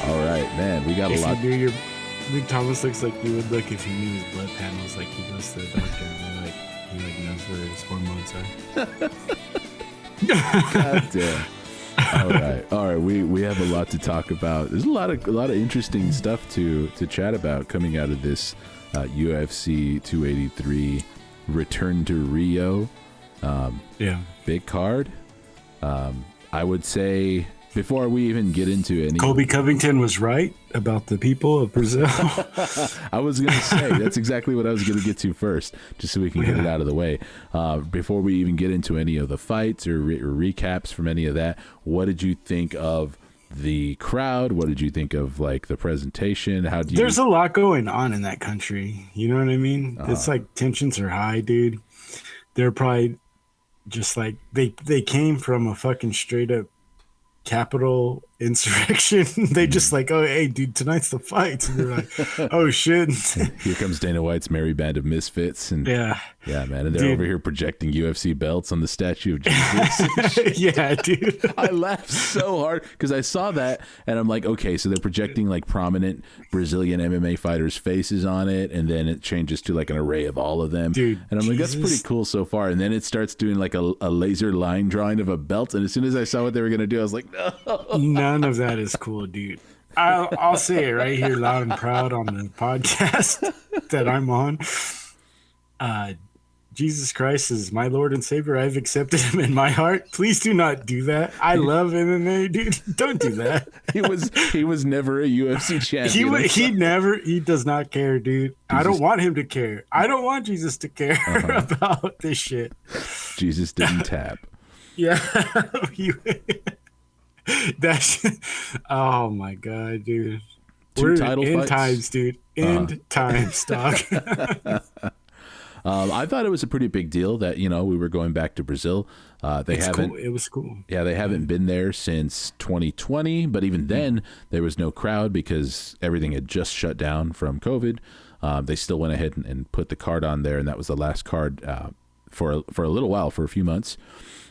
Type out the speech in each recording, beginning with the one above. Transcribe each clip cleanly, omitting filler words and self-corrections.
All right, man. We got a lot. Luke Thomas looks like you would look if he knew his blood panels. Like he goes to the doctor and he knows where his hormones are. God damn. All right. We have a lot to talk about. There's a lot of interesting stuff to chat about coming out of this UFC 283 return to Rio. Big card. I would say before we even get into any, Colby Covington was right about the people of Brazil. I was going to say that's exactly what I was going to get to first, just so we can get it out of the way. Before we even get into any of the fights or recaps from any of that, what did you think of the crowd? What did you think of like the presentation? There's a lot going on in that country. You know what I mean? It's like tensions are high, dude. They're probably just like they came from a fucking straight up Capitol insurrection. They just like, oh hey dude, tonight's the fight, and they're like, oh shit. Here comes Dana White's merry band of misfits, and yeah man, and they're over here projecting UFC belts on the statue of Jesus. Yeah dude, I laughed so hard because I saw that and I'm like, okay, so they're projecting like prominent Brazilian MMA fighters' faces on it, and then it changes to like an array of all of them, dude, and I'm like, that's pretty cool so far, and then it starts doing like a laser line drawing of a belt, and as soon as I saw what they were gonna do, I was like, no. None of that is cool, dude. I'll say it right here loud and proud on the podcast that I'm on. Jesus Christ is my Lord and Savior. I've accepted him in my heart. Please do not do that. I love MMA, dude. Don't do that. He was never a UFC champion. He does not care, dude. Jesus. I don't want him to care. I don't want Jesus to care about this shit. Jesus didn't tap. Yeah. Oh my god, dude. We're in times, dude. End times, dog. I thought it was a pretty big deal that we were going back to Brazil. It was cool. Yeah, they haven't been there since 2020, but even then there was no crowd because everything had just shut down from COVID. They still went ahead and put the card on there, and that was the last card for a little while, for a few months.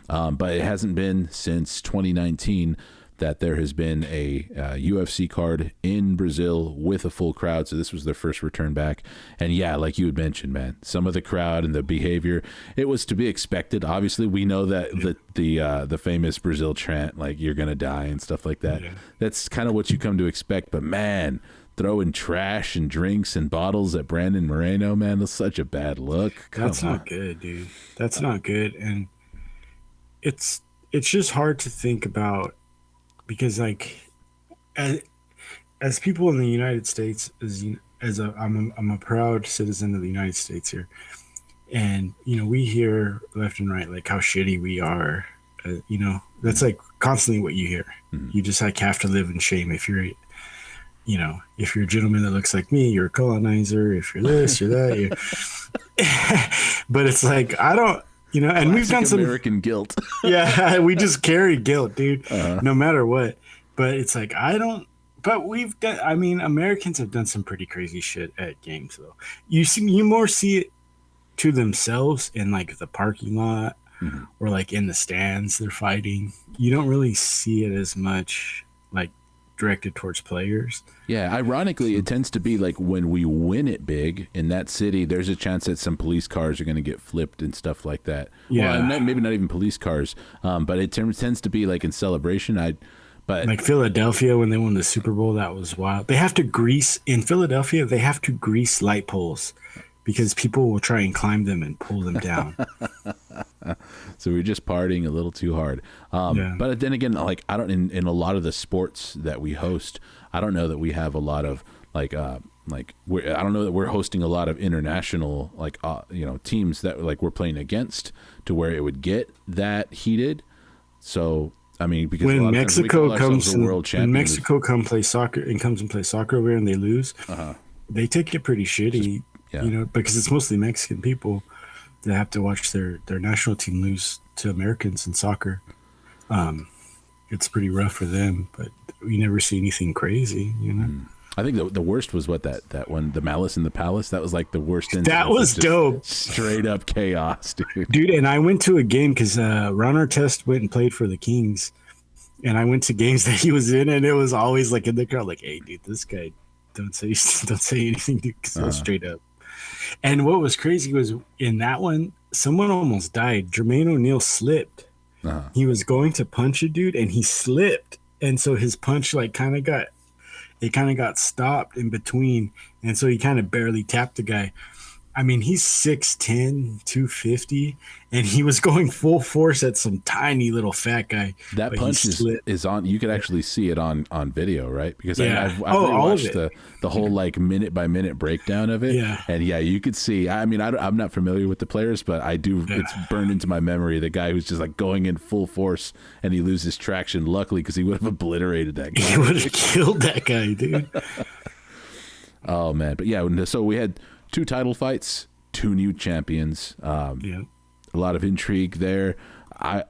But it hasn't been since 2019 that there has been a UFC card in Brazil with a full crowd. So this was their first return back. And yeah, like you had mentioned, man, some of the crowd and the behavior, it was to be expected. Obviously, we know that the famous Brazil chant, like you're going to die and stuff like that. Yeah. That's kind of what you come to expect. But man, throwing trash and drinks and bottles at Brandon Moreno, man, that's such a bad look. That's not good, dude. That's not good. And it's just hard to think about because like as people in the United States, I'm a proud citizen of the United States here, and we hear left and right like how shitty we are. That's like constantly what you hear. You just like have to live in shame if you're if you're a gentleman that looks like me, you're a colonizer. If you're this, you're that. But it's like I don't. And classic we've done some American guilt. Yeah, we just carry guilt, dude, no matter what. But it's like, Americans have done some pretty crazy shit at games, though. You more see it to themselves in like the parking lot or like in the stands they're fighting. You don't really see it as much like directed towards players. Yeah, ironically, it tends to be like when we win it big in that city, there's a chance that some police cars are going to get flipped and stuff like that. Yeah, well, maybe not even police cars, but it tends to be like in celebration. But like Philadelphia when they won the Super Bowl, that was wild. They have to grease light poles because people will try and climb them and pull them down. So we're just partying a little too hard. But then again, like I don't in a lot of the sports that we host, I don't know that we have a lot of I don't know that we're hosting a lot of international teams that like we're playing against to where it would get that heated. So I mean, because when Mexico comes and play soccer over here and they lose, they take it pretty shitty. Because it's mostly Mexican people that have to watch their national team lose to Americans in soccer. It's pretty rough for them, but we never see anything crazy, I think the worst was that one, the Malice in the Palace. That was like the worst. That was dope. Straight up chaos, dude. Dude, and I went to a game because Ron Artest went and played for the Kings, And I went to games that he was in, and it was always like in the crowd, like, "Hey, dude, this guy, don't say anything, dude, so straight up." And what was crazy was in that one, someone almost died. Jermaine O'Neal slipped. He was going to punch a dude, and he slipped, and so his punch like kind of got stopped in between, and so he kind of barely tapped the guy. I mean, he's 6'10", 250, and he was going full force at some tiny little fat guy. That punch is on. You could actually see it on video, right? Because I've watched the whole like minute by minute breakdown of it. Yeah. And you could see. I mean, I'm not familiar with the players, but I do. Yeah. It's burned into my memory. The guy who's just like going in full force, and he loses traction. Luckily, because he would have obliterated that guy. He would have killed that guy, dude. Oh man, but yeah. So we had 2 title fights, 2 new champions. A lot of intrigue there.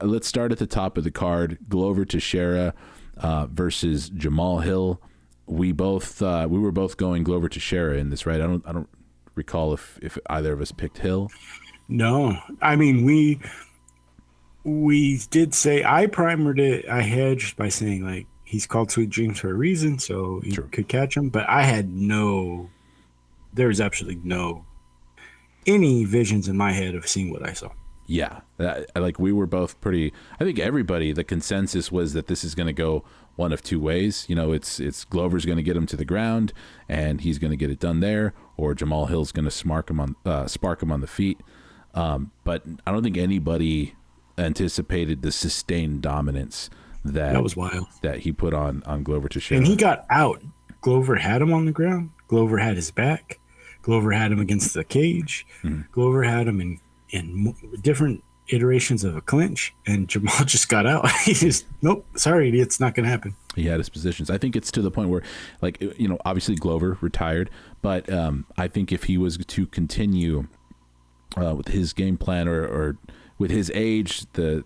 Let's start at the top of the card. Glover Teixeira versus Jamaal Hill. We were both going Glover Teixeira in this, right? I don't recall if either of us picked Hill. No, I mean we did say I primered it. I hedged by saying like he's called Sweet Dreams for a reason, so you could catch him. But I had there was absolutely no any visions in my head of seeing what I saw. Yeah, like we were both pretty. I think everybody. The consensus was that this is going to go one of 2 ways. You know, it's Glover's going to get him to the ground, and he's going to get it done there, or Jamaal Hill's going to spark him on the feet. But I don't think anybody anticipated the sustained dominance that was wild that he put on Glover Teixeira. And he got out. Glover had him on the ground. Glover had his back. Glover had him against the cage. Mm-hmm. Glover had him in different iterations of a clinch, and Jamaal just got out. He just, nope, sorry, it's not going to happen. He had his positions. I think it's to the point where, like, you know, obviously Glover retired, but I think if he was to continue with his game plan or with his age, the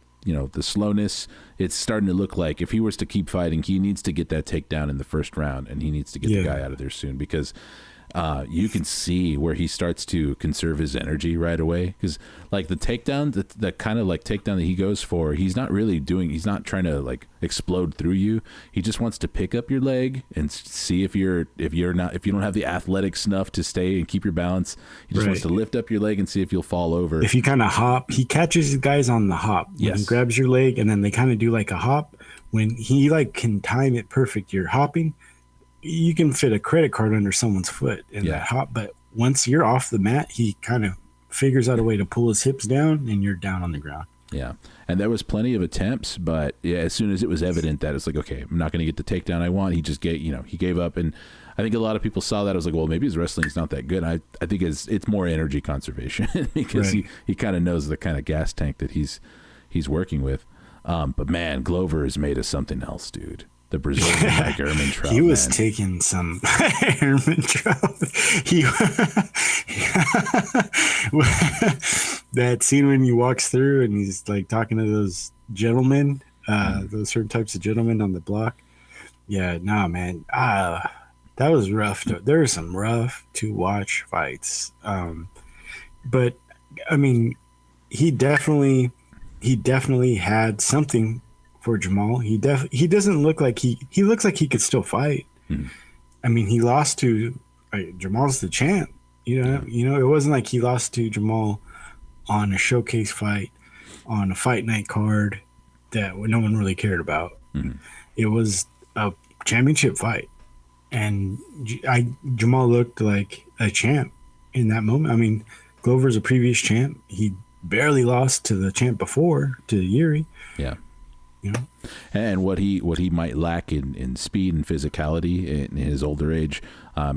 slowness, it's starting to look like if he was to keep fighting, he needs to get that takedown in the first round, and he needs to get the guy out of there soon, because you can see where he starts to conserve his energy right away. Because like the takedown, the kind of like takedown that he goes for, he's not trying to like explode through you. He just wants to pick up your leg and see if you don't have the athletic snuff to stay and keep your balance. He just wants to lift up your leg and see if you'll fall over. If you kind of hop, he catches guys on the hop. Yes. He grabs your leg and then they kind of do like a hop. When he like can time it perfect, you're hopping, you can fit a credit card under someone's foot in that hop. But once you're off the mat, he kind of figures out a way to pull his hips down and you're down on the ground. Yeah. And there was plenty of attempts, but as soon as it was evident that it's like, okay, I'm not going to get the takedown I want, he just he gave up. And I think a lot of people saw that. I was like, well, maybe his wrestling's not that good. I think it's more energy conservation because he kind of knows the kind of gas tank that he's working with. But man, Glover is made of something else, dude. The Brazilian like Ehrmantraut. He was taking some Ehrmantraut. That scene when he walks through and he's like talking to those gentlemen, those certain types of gentlemen on the block. Yeah, nah, man. That was rough. There were some rough to watch fights. But I mean, he definitely had something for Jamaal. He doesn't look like he looks like he could still fight. Mm-hmm. I mean, he lost to Jamaal's the champ. You know, it wasn't like he lost to Jamaal on a showcase fight on a fight night card that no one really cared about. Mm-hmm. It was a championship fight, and Jamaal looked like a champ in that moment. I mean, Glover's a previous champ. He barely lost to the champ before, to Yuri. Yeah. You know? And what he might lack in speed and physicality in his older age,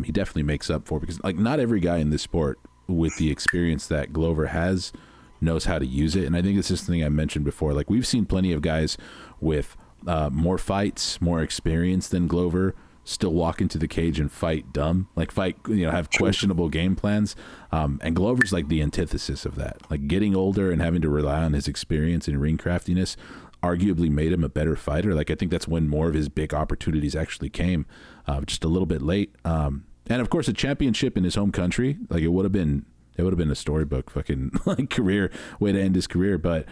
he definitely makes up for, because like not every guy in this sport with the experience that Glover has knows how to use it. And I think this is something I mentioned before. Like we've seen plenty of guys with more fights, more experience than Glover still walk into the cage and fight dumb, like have questionable game plans. And Glover's like the antithesis of that. Like getting older and having to rely on his experience and ring craftiness arguably made him a better fighter. Like I think that's when more of his big opportunities actually came, just a little bit late. And of course, a championship in his home country, like it would have been it would have been a storybook fucking like career way to end his career. But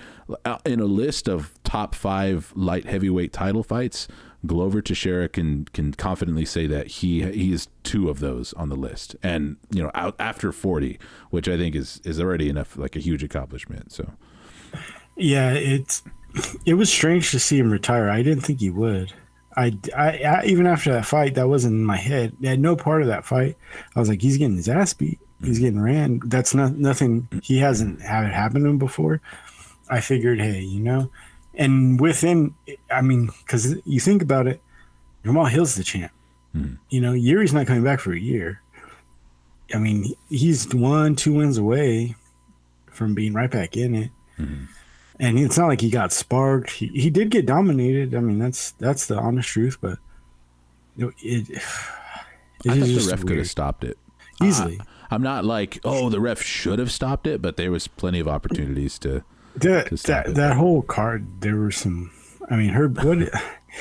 in a list of top 5 light heavyweight title fights, Glover Teixeira can confidently say that he is 2 of those on the list, and out after 40, which I think is already enough, like a huge accomplishment. So yeah, it was strange to see him retire. I didn't think he would. I even after that fight, that wasn't in my head. At no part of that fight, I was like, he's getting his ass beat. He's getting ran. That's nothing. He hasn't had it happen to him before. I figured, hey, and within, I mean, because you think about it, Jamaal Hill's the champ. Yuri's not coming back for a year. I mean, he's 1-2 wins away from being right back in it. And it's not like he got sparked. He did get dominated. I mean, that's the honest truth. But I thought the ref could have stopped it easily. I'm not like, the ref should have stopped it, but there was plenty of opportunities to stop it. That whole card, there were some. I mean,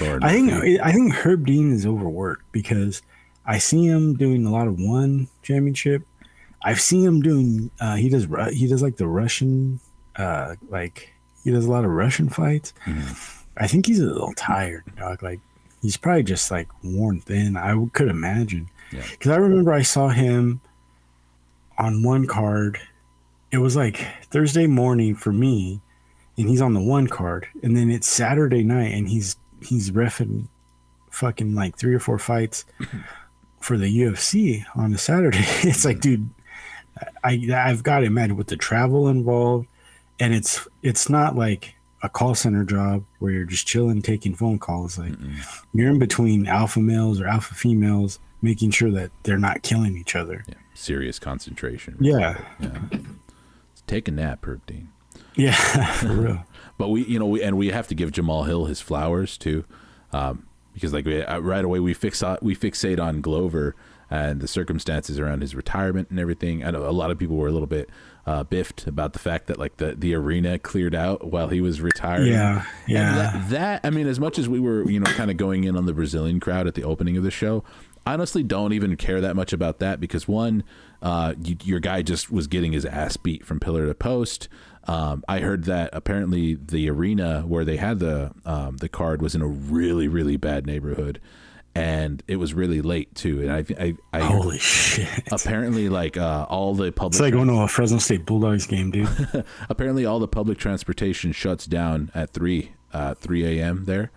I think Herb Dean is overworked because I see him doing a lot of one championship. I've seen him doing. He does like the Russian, he does a lot of Russian fights. I think he's a little tired, dog. Like he's probably just like worn thin. I could imagine. Because I remember I saw him on one card. It was like Thursday morning for me, and he's on the one card, and then it's Saturday night, and he's reffing fucking like 3 or 4 fights for the UFC on a Saturday. It's like, dude, I've got to imagine with the travel involved, and it's not like a call center job where you're just chilling taking phone calls. Like you're in between alpha males or alpha females, making sure that they're not killing each other. Serious concentration. Yeah. Take a nap, Herb Dean. Yeah, for real. But we have to give Jamaal Hill his flowers too, because like right away we fixate on Glover and the circumstances around his retirement and everything. I know a lot of people were a little bit biffed about the fact that like the arena cleared out while he was retiring. Yeah. And that I mean, as much as we were kind of going in on the Brazilian crowd at the opening of the show, I honestly don't even care that much about that because one, your guy just was getting his ass beat from pillar to post. I heard that apparently the arena where they had the card was in a really, really bad neighborhood, and it was really late too. And I holy shit! Apparently, like all the public, it's like going to a Fresno State Bulldogs game, dude. Apparently, all the public transportation shuts down at 3 a.m. there.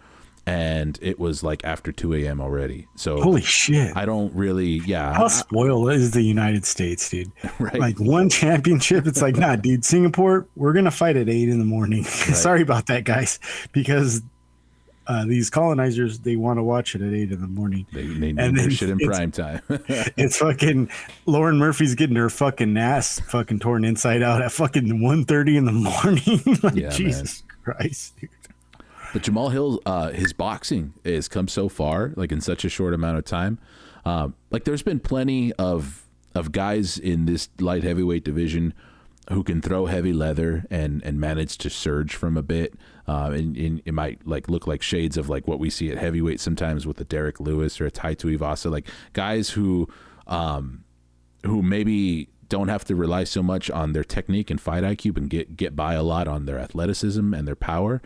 And it was like after 2 a.m. already. So holy shit! I don't really, How spoiled is the United States, dude? Right. Like one championship, it's like, nah, dude. Singapore, we're gonna fight at 8 a.m. Right. Sorry about that, guys, because these colonizers, they want to watch it at 8 a.m. They need their shit in prime time. It's fucking Lauren Murphy's getting her fucking ass fucking torn inside out at fucking 1:30 in the morning. Like, yeah, Jesus Christ, dude. But Jamaal Hill, his boxing has come so far, like in such a short amount of time. Like there's been plenty of guys in this light heavyweight division who can throw heavy leather and manage to surge from a bit. And it might like look like shades of like what we see at heavyweight sometimes with a Derek Lewis or a Tai Tuivasa, like guys who maybe don't have to rely so much on their technique and fight IQ and get by a lot on their athleticism and their power.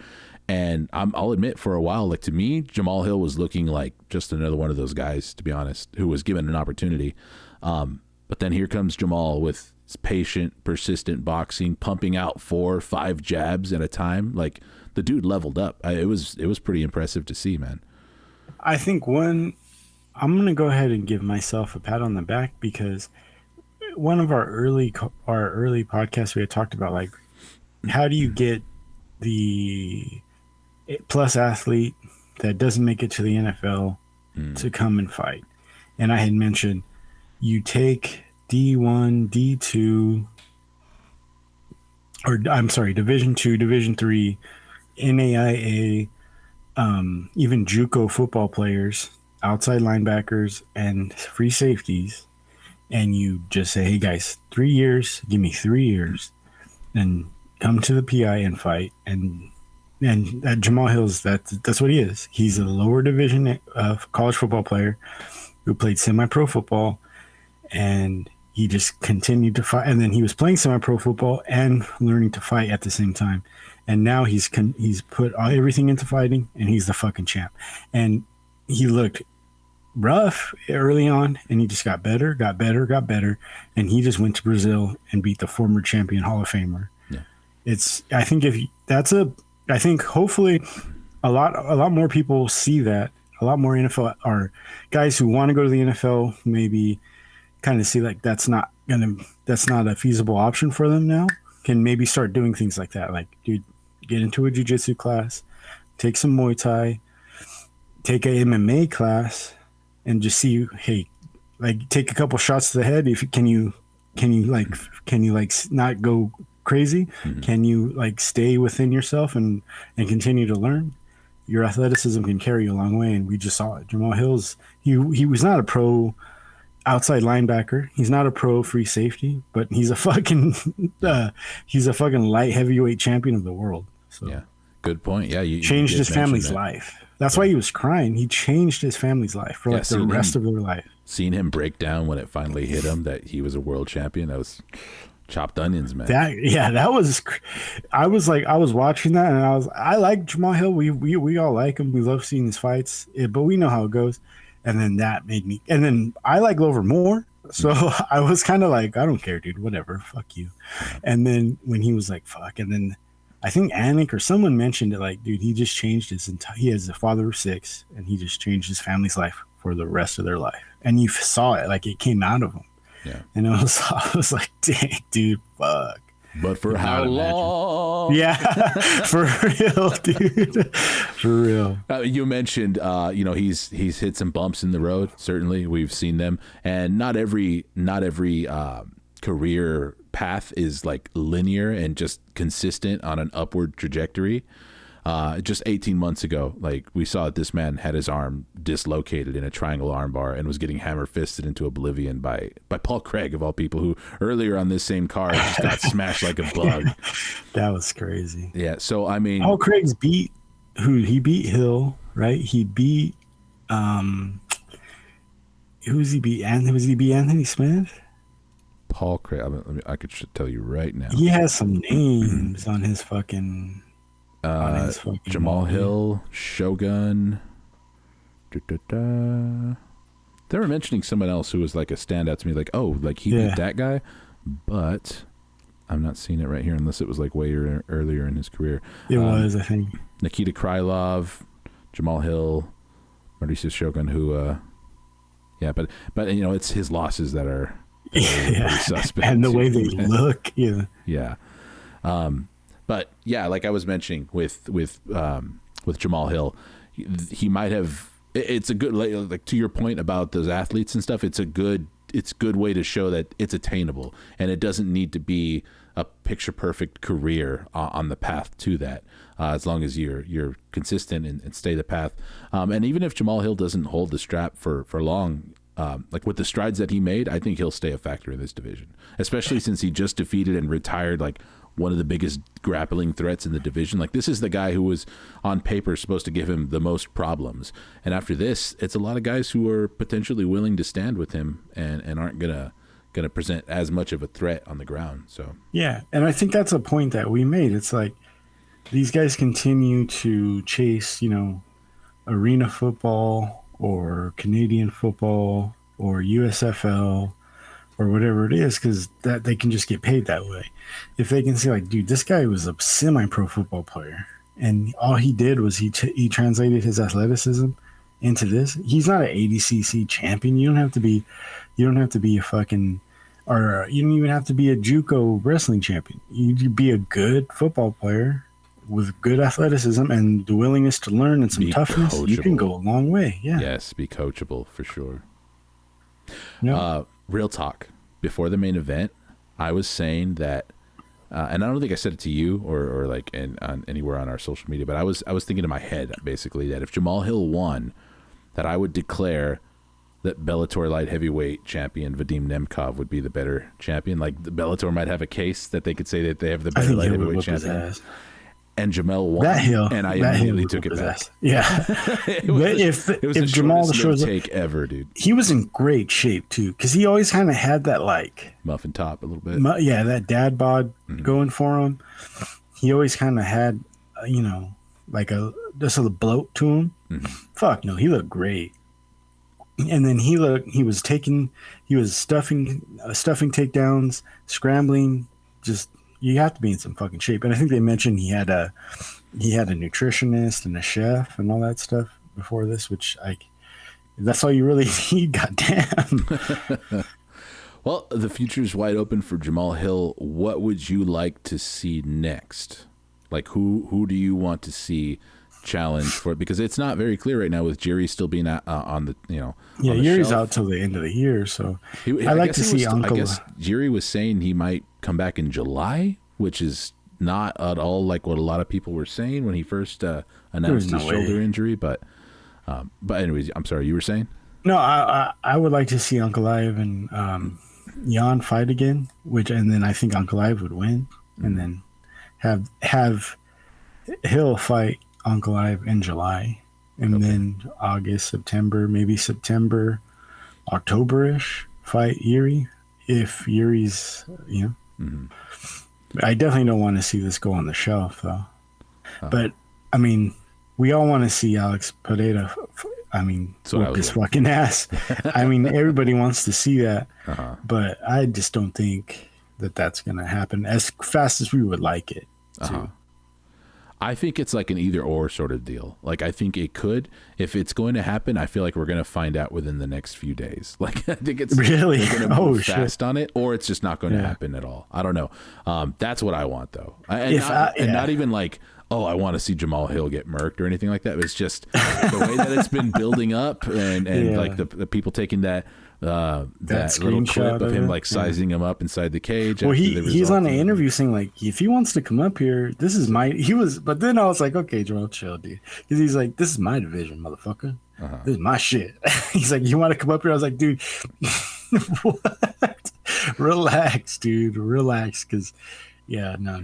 And I'll admit, for a while, like to me, Jamaal Hill was looking like just another one of those guys, to be honest, who was given an opportunity. But then here comes Jamaal with patient, persistent boxing, pumping out 4 or 5 jabs at a time. Like the dude leveled up. It was pretty impressive to see, man. I think I'm going to go ahead and give myself a pat on the back because one of our early podcasts we had talked about like how do you get the plus athlete that doesn't make it to the NFL to come and fight. And I had mentioned you take D1, D2, or I'm sorry, Division 2, Division 3, NAIA, even JUCO football players, outside linebackers, and free safeties, and you just say, hey guys, 3 years, give me 3 years, and come to the PI and fight. And Jamaal Hill's that's what he is. He's a lower division college football player who played semi-pro football, and he just continued to fight, and then he was playing semi-pro football and learning to fight at the same time. And now he's put everything into fighting, and he's the fucking champ. And he looked rough early on, and he just got better, and he just went to Brazil and beat the former champion Hall of Famer. Yeah. I think hopefully a lot more people see that. A lot more NFL or guys who want to go to the NFL maybe kind of see like that's not a feasible option for them now, can maybe start doing things like that. Like, dude, get into a jiu-jitsu class, take some Muay Thai, take a MMA class, and just see, hey, like take a couple shots to the head. Can you not go crazy? Mm-hmm. Can you like stay within yourself and continue to learn? Your athleticism can carry you a long way, and we just saw it. Jamaal Hill's he was not a pro outside linebacker. He's not a pro free safety, but he's a fucking light heavyweight champion of the world. So yeah, good point. Yeah, you changed his family's life. That's why he was crying. He changed his family's life for like the rest of their life. Seeing him break down when it finally hit him that he was a world champion, that was chopped onions, man. That was. I was watching that, and I like Jamaal Hill. We all like him. We love seeing his fights, but we know how it goes. And then that made me. And then I like Glover more, so I was kind of like, I don't care, dude. Whatever, fuck you. And then when he was like, fuck, and then I think Anik or someone mentioned it, like, dude, he just changed his entire. He has a father of 6, and he just changed his family's life for the rest of their life. And you saw it, like it came out of him. Yeah. And I was like, dang, dude, fuck. But for how long? Yeah, for real, dude. For real. You mentioned, he's hit some bumps in the road. Certainly, we've seen them, and not every career path is like linear and just consistent on an upward trajectory. Just 18 months ago, like we saw that this man had his arm dislocated in a triangle armbar and was getting hammer fisted into oblivion by Paul Craig, of all people, who earlier on this same card just got smashed like a bug. That was crazy. Yeah. So, I mean, Paul Craig's beat he beat Hill, right? He beat, who was he beat? Anthony Smith? Paul Craig. I could tell you right now. He has some names on his fucking. Jamaal Hill, Shogun. They were mentioning someone else who was like a standout to me, like, oh, like he beat that guy, but I'm not seeing it right here unless it was like way earlier in his career. It was, I think. Nikita Krylov, Jamaal Hill, Mauricio Shogun, who, but it's his losses that are pretty suspect, and the way they look, yeah. But yeah, like I was mentioning with Jamaal Hill, he might have. It's a good, like to your point about those athletes and stuff. It's a good way to show that it's attainable, and it doesn't need to be a picture perfect career on the path to that. As long as you're consistent and stay the path. And even if Jamaal Hill doesn't hold the strap for long. Like with the strides that he made, I think he'll stay a factor in this division, especially since he just defeated and retired like one of the biggest grappling threats in the division. Like this is the guy who was on paper supposed to give him the most problems. And after this, it's a lot of guys who are potentially willing to stand with him and aren't gonna present as much of a threat on the ground. So yeah, and I think that's a point that we made. It's like these guys continue to chase, arena football or Canadian football or USFL or whatever it is, because that they can just get paid that way. If they can see, like, dude, this guy was a semi-pro football player, and all he did was he translated his athleticism into this. He's not an ADCC champion. You don't have to be a fucking, or you don't even have to be a JUCO wrestling champion. You be a good football player with good athleticism and the willingness to learn and some toughness. Coachable. You can go a long way. Yeah. Yes, be coachable for sure. No. Real talk. Before the main event, I was saying that, and I don't think I said it to you or like anywhere on our social media, but I was thinking in my head basically that if Jamaal Hill won, that I would declare that Bellator light heavyweight champion Vadim Nemkov would be the better champion. Like the Bellator might have a case that they could say that they have the better light heavyweight champion. and Jamel won, that Hill, and I that immediately Hill took it back. Yeah. It was if Jamaal shows up, take ever, dude. he was in great shape too, because he always kind of had that like muffin top a little bit. That dad bod going for him. He always kind of had, like just a bloat to him. Fuck no, he looked great. And then he was stuffing takedowns, scrambling. Just, you have to be in some fucking shape. And I think they mentioned he had a nutritionist and a chef and all that stuff before this, which that's all you really need. Goddamn. Well, the future's wide open for Jamaal Hill. What would you like to see next? Like, who do you want to see challenge for it? Because it's not very clear right now with Jerry still being on the Yuri's shelf. out till the end of the year, so I like to see Uncle. I guess Jerry was saying he might come back in July, which is not at all like what a lot of people were saying when he first announced his shoulder injury. But anyways, I'm sorry, you were saying? No, I would like to see Uncle Ive and Jan fight again, and then I think Uncle Ive would win, and then have Hill fight Uncle Ive in July, and then August, September, October-ish, fight Yuri. If Yuri's, I definitely don't want to see this go on the shelf, though. But, I mean, we all want to see Alex Pereira, whoop his fucking ass. I mean, everybody wants to see that, but I just don't think that that's going to happen as fast as we would like it to. I think it's like an either or sort of deal. Like, I think it could. If it's going to happen, I feel like we're going to find out within the next few days. Like, I think it's really going to move fast on it, or it's just not going to happen at all. I don't know. That's what I want, though. And not even like, I want to see Jamaal Hill get murked or anything like that. It's just the way that it's been building up and like the people taking that little clip of him like sizing him up inside the cage. Well, he's on an interview saying like, if he wants to come up here, but then I was like, okay, Joel, chill, dude, because he's like, this is my division, motherfucker. This is my shit. He's like, you want to come up here? I was like, dude, what? Relax, dude, relax, because no.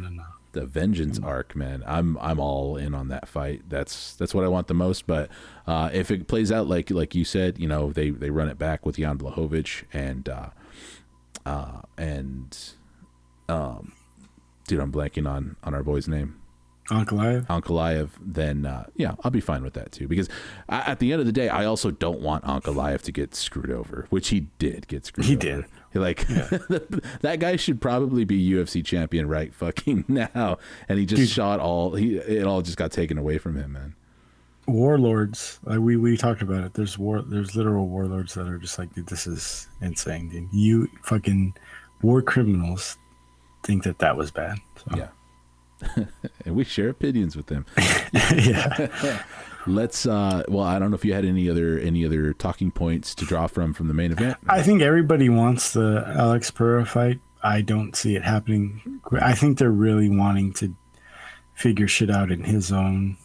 The vengeance arc, man. I'm all in on that fight. That's what I want the most. But if it plays out like you said, they run it back with Jan Blachowicz and dude, I'm blanking on our boy's name. Uncle Ive, then I'll be fine with that too. Because at the end of the day, I also don't want Uncle Ive to get screwed over, which he did get screwed over. He did. That guy should probably be UFC champion right fucking now, and he just it all just got taken away from him, man. Warlords, we talked about it. There's literal warlords that are just like, dude, this is insane, dude. You fucking war criminals think that was bad. So. Yeah. And we share opinions with them. Yeah. Let's I don't know if you had any other talking points to draw from the main event. I think everybody wants the Alex Pereira fight. I don't see it happening. I think they're really wanting to figure shit out in his own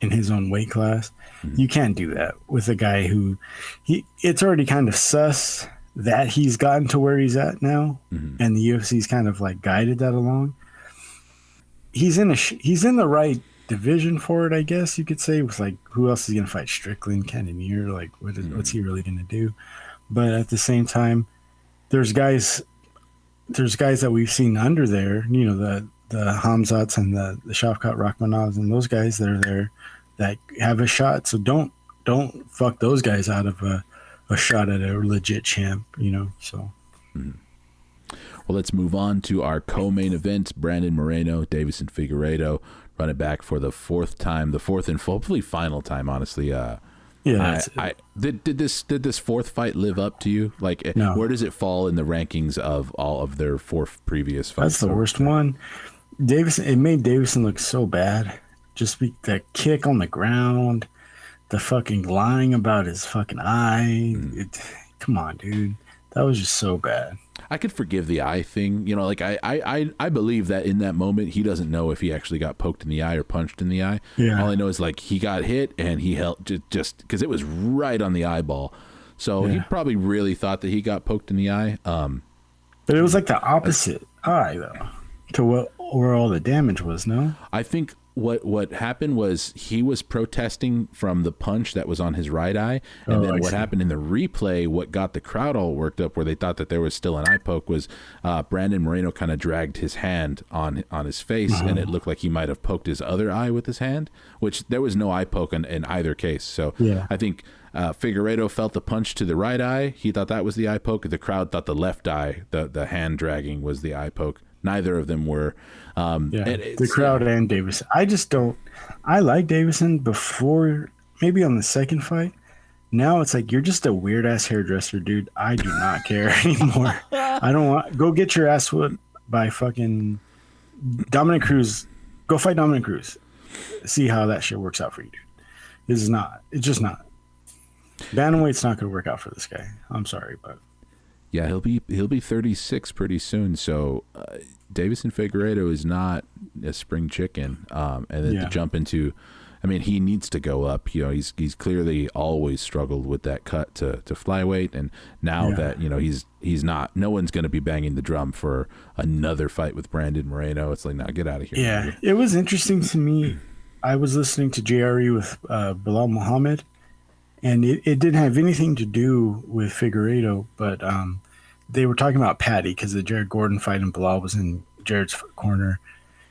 weight class. You can't do that with a guy who it's already kind of sus that he's gotten to where he's at now, and the UFC's kind of like guided that along. He's in the right division for it, I guess you could say. With like, who else is gonna fight Strickland, Cannonier? Like, what's he really gonna do? But at the same time, there's guys that we've seen under there. The Hamzats and the Shavkat Rakhmanovs and those guys that are there that have a shot. So don't fuck those guys out of a shot at a legit champ. So. Well, let's move on to our co-main event. Brandon Moreno, Deiveson Figueiredo, run it back for the fourth and hopefully final time, honestly. Did this fourth fight live up to you? Like, no. Where does it fall in the rankings of all of their four previous fights? That's the worst one. It made Deiveson look so bad. Just that kick on the ground, the fucking lying about his fucking eye. Come on, dude. That was just so bad. I could forgive the eye thing. I believe that in that moment, he doesn't know if he actually got poked in the eye or punched in the eye. Yeah. All I know is like he got hit and he held just because it was right on the eyeball. So he probably really thought that he got poked in the eye. But it was like the opposite eye though, to what where all the damage was. No, I think what happened was he was protesting from the punch that was on his right eye, and then what happened in the replay, what got the crowd all worked up, where they thought that there was still an eye poke, was Brandon Moreno kind of dragged his hand on his face, and it looked like he might have poked his other eye with his hand, which there was no eye poke in either case. So I think Figueiredo felt the punch to the right eye. He thought that was the eye poke. The crowd thought the left eye, the hand dragging, was the eye poke. Neither of them were. The crowd and Deiveson. I just don't. I like Deiveson before, maybe on the second fight. Now it's like, you're just a weird ass hairdresser, dude. I do not care anymore. I don't want. Go get your ass whipped by fucking Dominic Cruz. Go fight Dominic Cruz. See how that shit works out for you, dude. This is not. It's just not. Bantamweight's not going to work out for this guy. I'm sorry, but. Yeah, he'll be 36 pretty soon. So Deiveson Figueiredo is not a spring chicken. And then to jump into, I mean, he needs to go up. You know, he's clearly always struggled with that cut to flyweight, and now that he's not. No one's going to be banging the drum for another fight with Brandon Moreno. It's like, now get out of here. Yeah, it was interesting to me. I was listening to JRE with Bilal Muhammad. And it didn't have anything to do with Figueiredo, but they were talking about Patty, because the Jared Gordon fight and Bilal was in Jared's corner.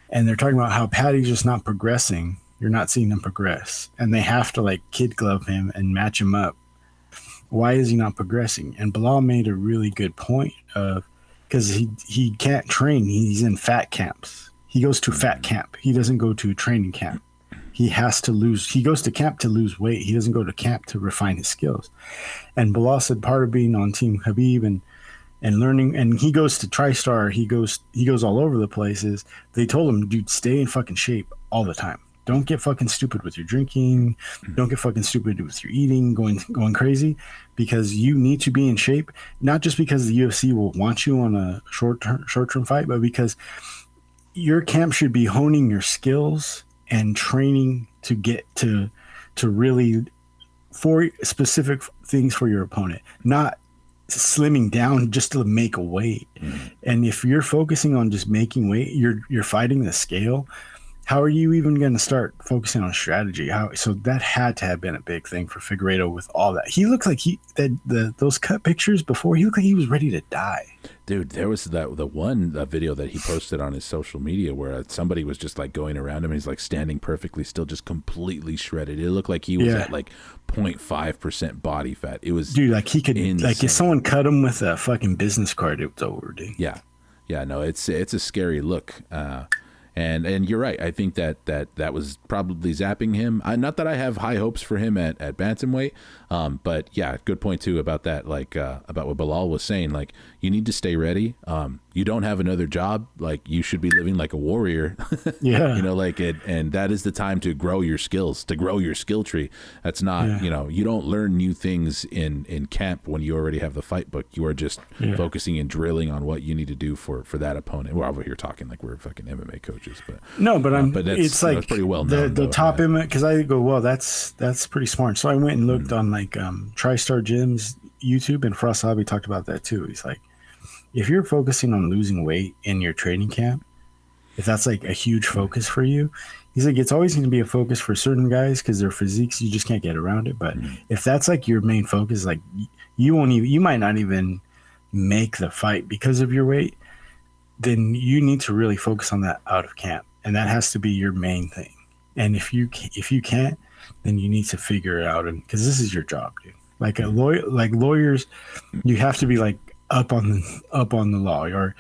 And they're talking about how Patty's just not progressing. You're not seeing him progress. And they have to like kid glove him and match him up. Why is he not progressing? And Bilal made a really good point of, because he can't train. He's in fat camps. He goes to fat camp. He doesn't go to training camp. He has to lose. He goes to camp to lose weight. He doesn't go to camp to refine his skills. And Bilal said part of being on Team Khabib and learning, and he goes to TriStar. He goes all over the places. They told him, dude, stay in fucking shape all the time. Don't get fucking stupid with your drinking. Don't get fucking stupid with your eating, going crazy, because you need to be in shape. Not just because the UFC will want you on a short-term fight, but because your camp should be honing your skills and training to get to really for specific things for your opponent, not slimming down just to make weight. And if you're focusing on just making weight, you're fighting the scale. How are you even going to start focusing on strategy? So that had to have been a big thing for Figueiredo with all that. He looked like those cut pictures before, he looked like he was ready to die. Dude, there was the one video that he posted on his social media where somebody was just like going around him. And he's like standing perfectly still, just completely shredded. It looked like he was at like 0.5% body fat. It was, dude, like he could insane. Like if someone cut him with a fucking business card, it was over, dude. Yeah, no, it's a scary look. And you're right. I think that was probably zapping him. Not that I have high hopes for him at bantamweight, but yeah, good point too about that. Like about what Bilal was saying. Like, you need to stay ready. You don't have another job. Like, you should be living like a warrior. Yeah, like it. And that is the time to grow your skills, to grow your skill tree. That's not you don't learn new things in camp when you already have the fight book. You are just focusing and drilling on what you need to do for that opponent. We're over here talking like we're fucking MMA coaches. But no, but it's like pretty well known. The top MMA, because I go, well, that's pretty smart. So I went and looked on like TriStar Gym's YouTube, and Frost Hobby talked about that too. He's like, if you're focusing on losing weight in your training camp, if that's like a huge focus for you, he's like, it's always going to be a focus for certain guys because their physiques, you just can't get around it. But if that's like your main focus, like you might not even make the fight because of your weight, then you need to really focus on that out of camp, and that has to be your main thing. And if you can't, then you need to figure it out, and because this is your job, dude. Like a lawyer, like lawyers, you have to be like up on the law. Or,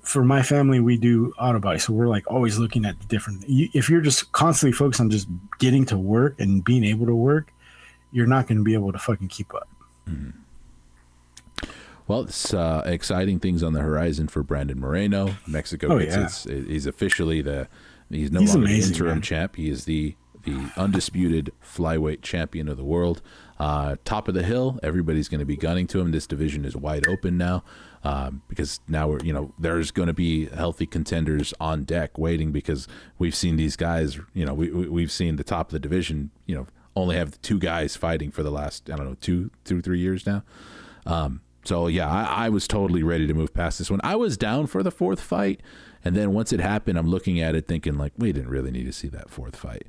for my family, we do auto body, so we're like always looking at the different. If you're just constantly focused on just getting to work and being able to work, you're not going to be able to fucking keep up. Mm-hmm. Well, it's exciting things on the horizon for Brandon Moreno. Mexico he's officially he's no longer the interim champ. He is the undisputed flyweight champion of the world. Top of the hill, everybody's going to be gunning to him. This division is wide open now because now there's going to be healthy contenders on deck waiting, because we've seen these guys. We've seen the top of the division. Only have two guys fighting for the last 2-3 years now. So yeah, I was totally ready to move past this one. I was down for the fourth fight, and then once it happened, I'm looking at it thinking like, we didn't really need to see that fourth fight.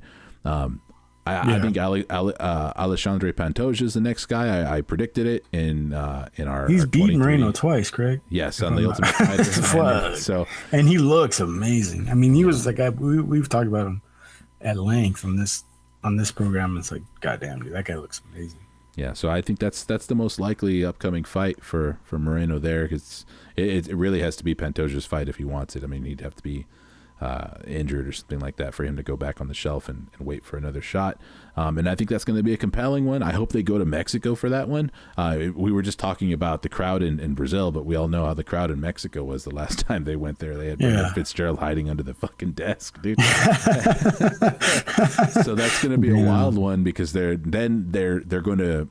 I think Alexandre Pantoja is the next guy. I predicted it in our. He's beaten Moreno twice, Craig. Yes, on the Ultimate Fighter. And he looks amazing. I mean, he was the guy. We've talked about him at length on this program. It's like, goddamn, dude, that guy looks amazing. Yeah, so I think that's the most likely upcoming fight for Moreno there, because it really has to be Pantoja's fight if he wants it. I mean, he'd have to be injured or something like that for him to go back on the shelf and wait for another shot. And I think that's going to be a compelling one. I hope they go to Mexico for that one. We were just talking about the crowd in Brazil, but we all know how the crowd in Mexico was the last time they went there. They had Bernard Fitzgerald hiding under the fucking desk, dude. So that's going to be a wild one, because they're going to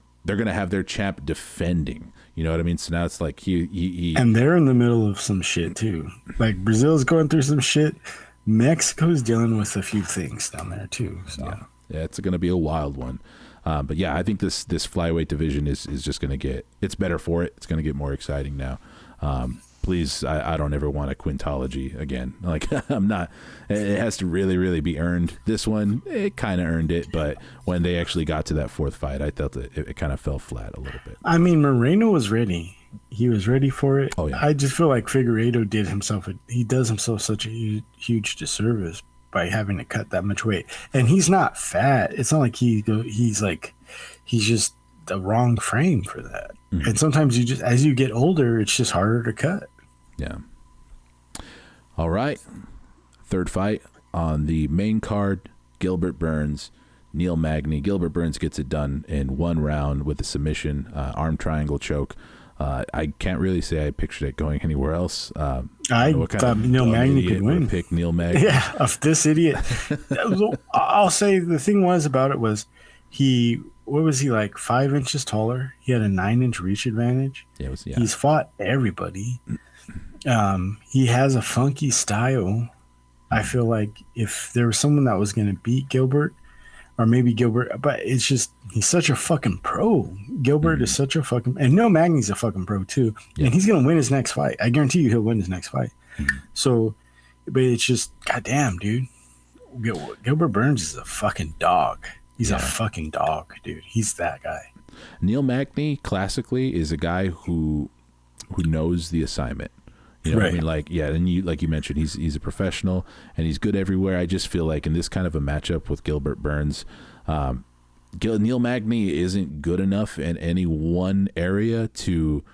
have their champ defending. You know what I mean? So now it's like he and they're in the middle of some shit too. Like, Brazil's going through some shit. Mexico's dealing with a few things down there too. So yeah, it's going to be a wild one. But yeah, I think this flyweight division is just going to get, it's better for it. It's going to get more exciting now. Please, I don't ever want a quintology again. Like, I'm not, it has to really, really be earned. This one, it kind of earned it, but when they actually got to that fourth fight, I felt that it kind of fell flat a little bit. I mean, Moreno was ready. He was ready for it. Oh, yeah. I just feel like Figueiredo does himself such a huge disservice by having to cut that much weight. And he's not fat. It's not like he's just the wrong frame for that. Mm-hmm. And sometimes as you get older, it's just harder to cut. Yeah. All right. Third fight on the main card, Gilbert Burns, Neil Magny. Gilbert Burns gets it done in one round with a submission, arm triangle choke. I can't really say I pictured it going anywhere else. I thought Neil Magny could win. Pick Neil Magny. Yeah, of this idiot. I'll say the thing about it was what was he, like 5 inches taller? He had a 9-inch reach advantage. Yeah, He's fought everybody. He has a funky style. I feel like if there was someone that was going to beat Gilbert, or maybe Gilbert, but it's just, he's such a fucking pro. Gilbert is such a fucking, and Neil Magny's a fucking pro too. Yeah. And he's going to win his next fight. I guarantee you he'll win his next fight. So, but it's just, goddamn, dude. Gilbert Burns is a fucking dog. He's a fucking dog, dude. He's that guy. Neil Magny, classically, is a guy who knows the assignment. You know what I mean? Like, yeah, and like you mentioned, he's a professional and he's good everywhere. I just feel like in this kind of a matchup with Gilbert Burns, Neil Magny isn't good enough in any one area to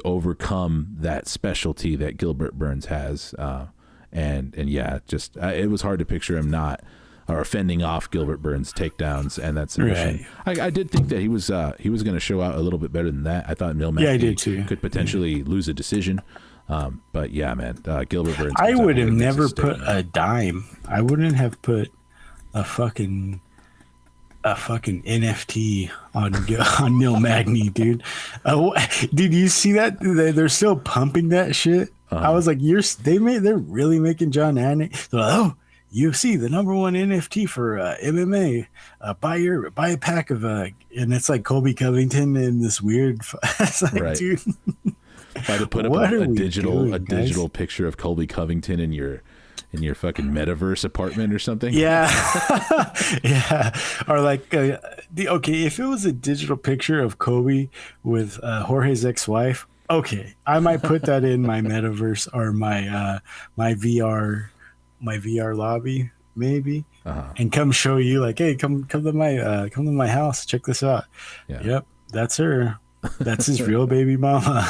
overcome that specialty that Gilbert Burns has. And yeah, just it was hard to picture him not or fending off Gilbert Burns' takedowns and that submission. Right. I did think that he was going to show out a little bit better than that. I thought Neil Magny could potentially lose a decision. But yeah, man, Gilbert Burns. I would have never put a dime. I wouldn't have put a fucking NFT on Neil Magny, dude. Did you see that? They're still pumping that shit. I was like, they're really making John Anik. They're like, UFC, the number one NFT for MMA. Buy a pack of and it's like Colby Covington in this weird. It's like, dude. If I had to put up a digital picture of Colby Covington in your fucking metaverse apartment or something. Yeah. Yeah. Or like, if it was a digital picture of Kobe with Jorge's ex-wife, okay, I might put that in my metaverse or my VR lobby maybe, and come show you like, hey, come to my house, check this out. Yeah. Yep, that's her. That's his real baby mama.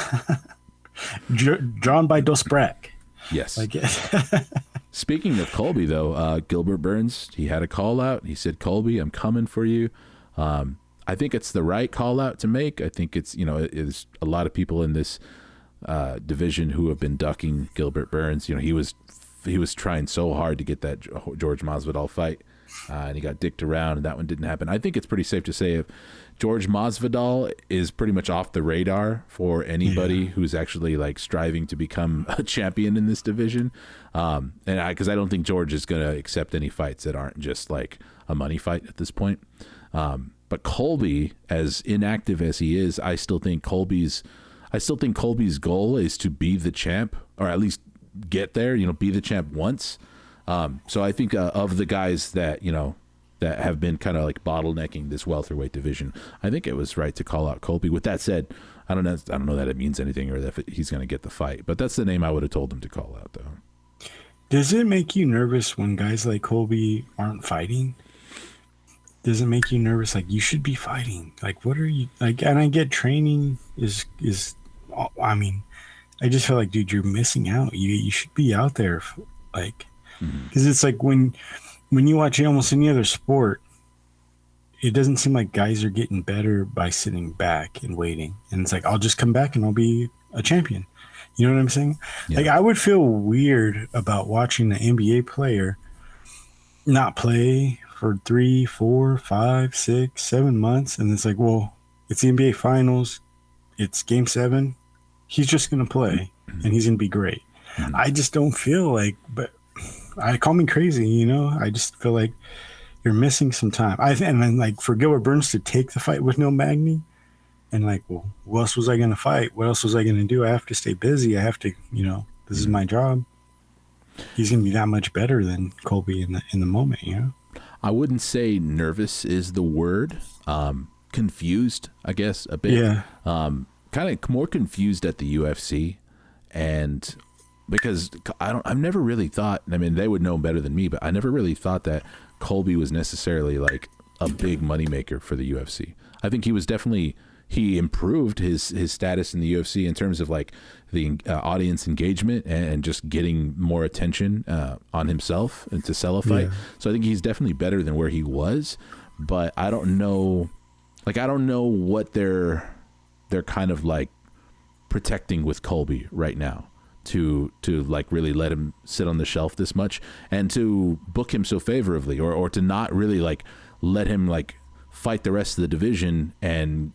Drawn by Dos Brack. Yes. Speaking of Colby, though, Gilbert Burns, he had a call out. He said, Colby, I'm coming for you. I think it's the right call out to make. I think it's, there's a lot of people in this division who have been ducking Gilbert Burns. He was trying so hard to get that George Masvidal fight, and he got dicked around, and that one didn't happen. I think it's pretty safe to say if George Masvidal is pretty much off the radar for anybody who's actually like striving to become a champion in this division. And because I don't think George is going to accept any fights that aren't just like a money fight at this point. But Colby, as inactive as he is, I still think I still think Colby's goal is to be the champ, or at least get there, be the champ once. So I think of the guys that, that have been kind of like bottlenecking this welterweight division, I think it was right to call out Colby. With that said, I don't know that it means anything or that he's going to get the fight, but that's the name I would have told him to call out, though. Does it make you nervous when guys like Colby aren't fighting? Does it make you nervous? Like, you should be fighting. Like, what are you like? And I get training is. I mean, I just feel like, dude, you're missing out. You should be out there, like, because it's like when you watch almost any other sport, it doesn't seem like guys are getting better by sitting back and waiting. And it's like, I'll just come back and I'll be a champion. You know what I'm saying? Yeah. Like, I would feel weird about watching an NBA player not play for 3, 4, 5, 6, 7 months. And it's like, well, it's the NBA finals. It's game 7. He's just going to play and he's going to be great. I just don't feel like, but I call me crazy, I just feel like you're missing some time. And then, like, for Gilbert Burns to take the fight with no Magny, and like, well, what else was I going to fight? What else was I going to do? I have to stay busy. I have to, this is my job. He's going to be that much better than Colby in the moment, I wouldn't say nervous is the word. Confused, I guess, a bit. Yeah. Kind of more confused at the UFC, and because I've never really thought, I mean, they would know better than me, but I never really thought that Colby was necessarily like a big moneymaker for the UFC. I think he was definitely, he improved his status in the UFC in terms of like the audience engagement and just getting more attention on himself and to sell a fight. Yeah. So I think he's definitely better than where he was, but I don't know what they're kind of like protecting with Colby right now to like really let him sit on the shelf this much and to book him so favorably, or to not really like let him like fight the rest of the division and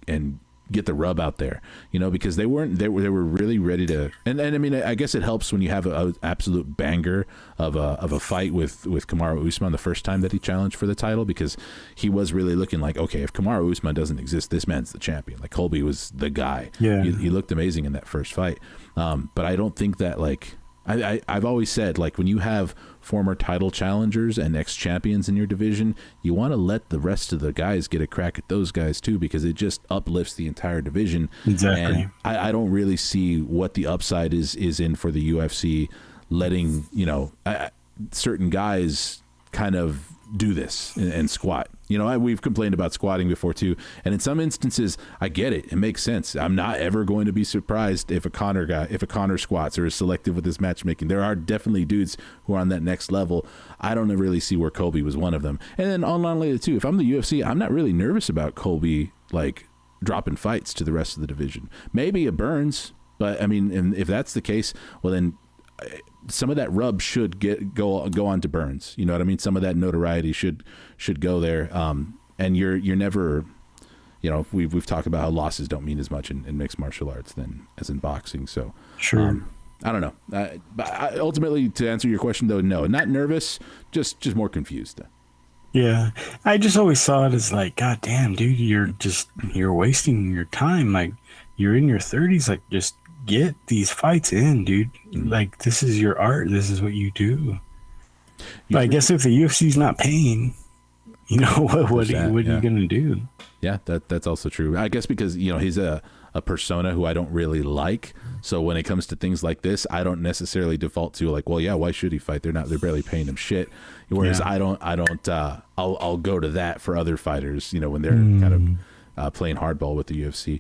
get the rub out there, because they were really ready to, and I mean, I guess it helps when you have an absolute banger of a fight with Kamaru Usman the first time that he challenged for the title, because he was really looking like, okay, if Kamaru Usman doesn't exist, this man's the champion. Like, Colby was the guy. Yeah, he looked amazing in that first fight. But I don't think that, like, I've always said, like, when you have former title challengers and ex-champions in your division, you want to let the rest of the guys get a crack at those guys too, because it just uplifts the entire division. Exactly. And I don't really see what the upside is in for the UFC letting, certain guys kind of do this and squat. We've complained about squatting before too, and in some instances I get it. It makes sense. I'm not ever going to be surprised if a Conor squats or is selective with his matchmaking. There are definitely dudes who are on that next level. I don't really see where Colby was one of them. And then online later too, if I'm the UFC, I'm not really nervous about Colby like dropping fights to the rest of the division. Maybe a Burns, but I mean, if that's the case, well then some of that rub should go on to Burns. You know what I mean? Some of that notoriety should go there. And you're never, we've talked about how losses don't mean as much in mixed martial arts than as in boxing. So sure. I don't know. But ultimately, to answer your question though, no, not nervous, just more confused. Yeah, I just always saw it as like, God damn, dude, you're wasting your time. Like, you're in your 30s, like, just get these fights in, dude. Like, this is your art. This is what you do. But I guess if the UFC's not paying, what are you gonna do? Yeah, that's also true. I guess because he's a persona who I don't really like. So when it comes to things like this, I don't necessarily default to like, well, yeah, why should he fight? They're barely paying him shit. Whereas I'll go to that for other fighters, when they're kind of playing hardball with the UFC.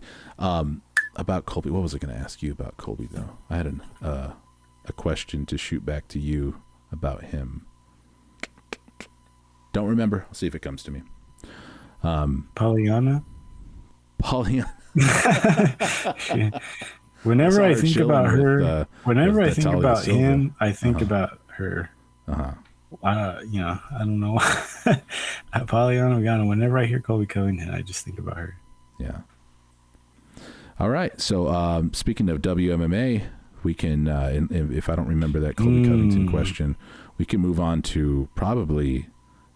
About Colby, what was I going to ask you about Colby though? I had a question to shoot back to you about him. Don't remember. I'll see if it comes to me. Pollyanna. Whenever I think about her, whenever I think about him, I think about her. I don't know. Pollyanna Ghana. Whenever I hear Colby Covington, I just think about her. Yeah. All right. So speaking of WMMA, we can, if I don't remember that Colby Covington question, we can move on to probably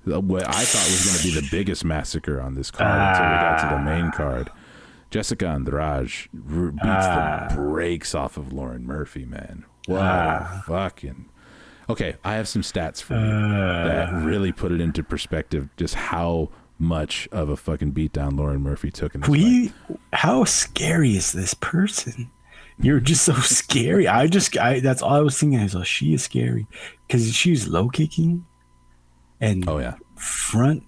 what I thought was going to be the biggest massacre on this card until we got to the main card. Jessica Andrade beats the brakes off of Lauren Murphy, man. What a fucking... Okay, I have some stats for you that really put it into perspective just how much of a fucking beatdown Lauren Murphy took in this fight. How scary is this person? You're just so scary. That's all I was thinking. I was like, she is scary because she's low kicking and front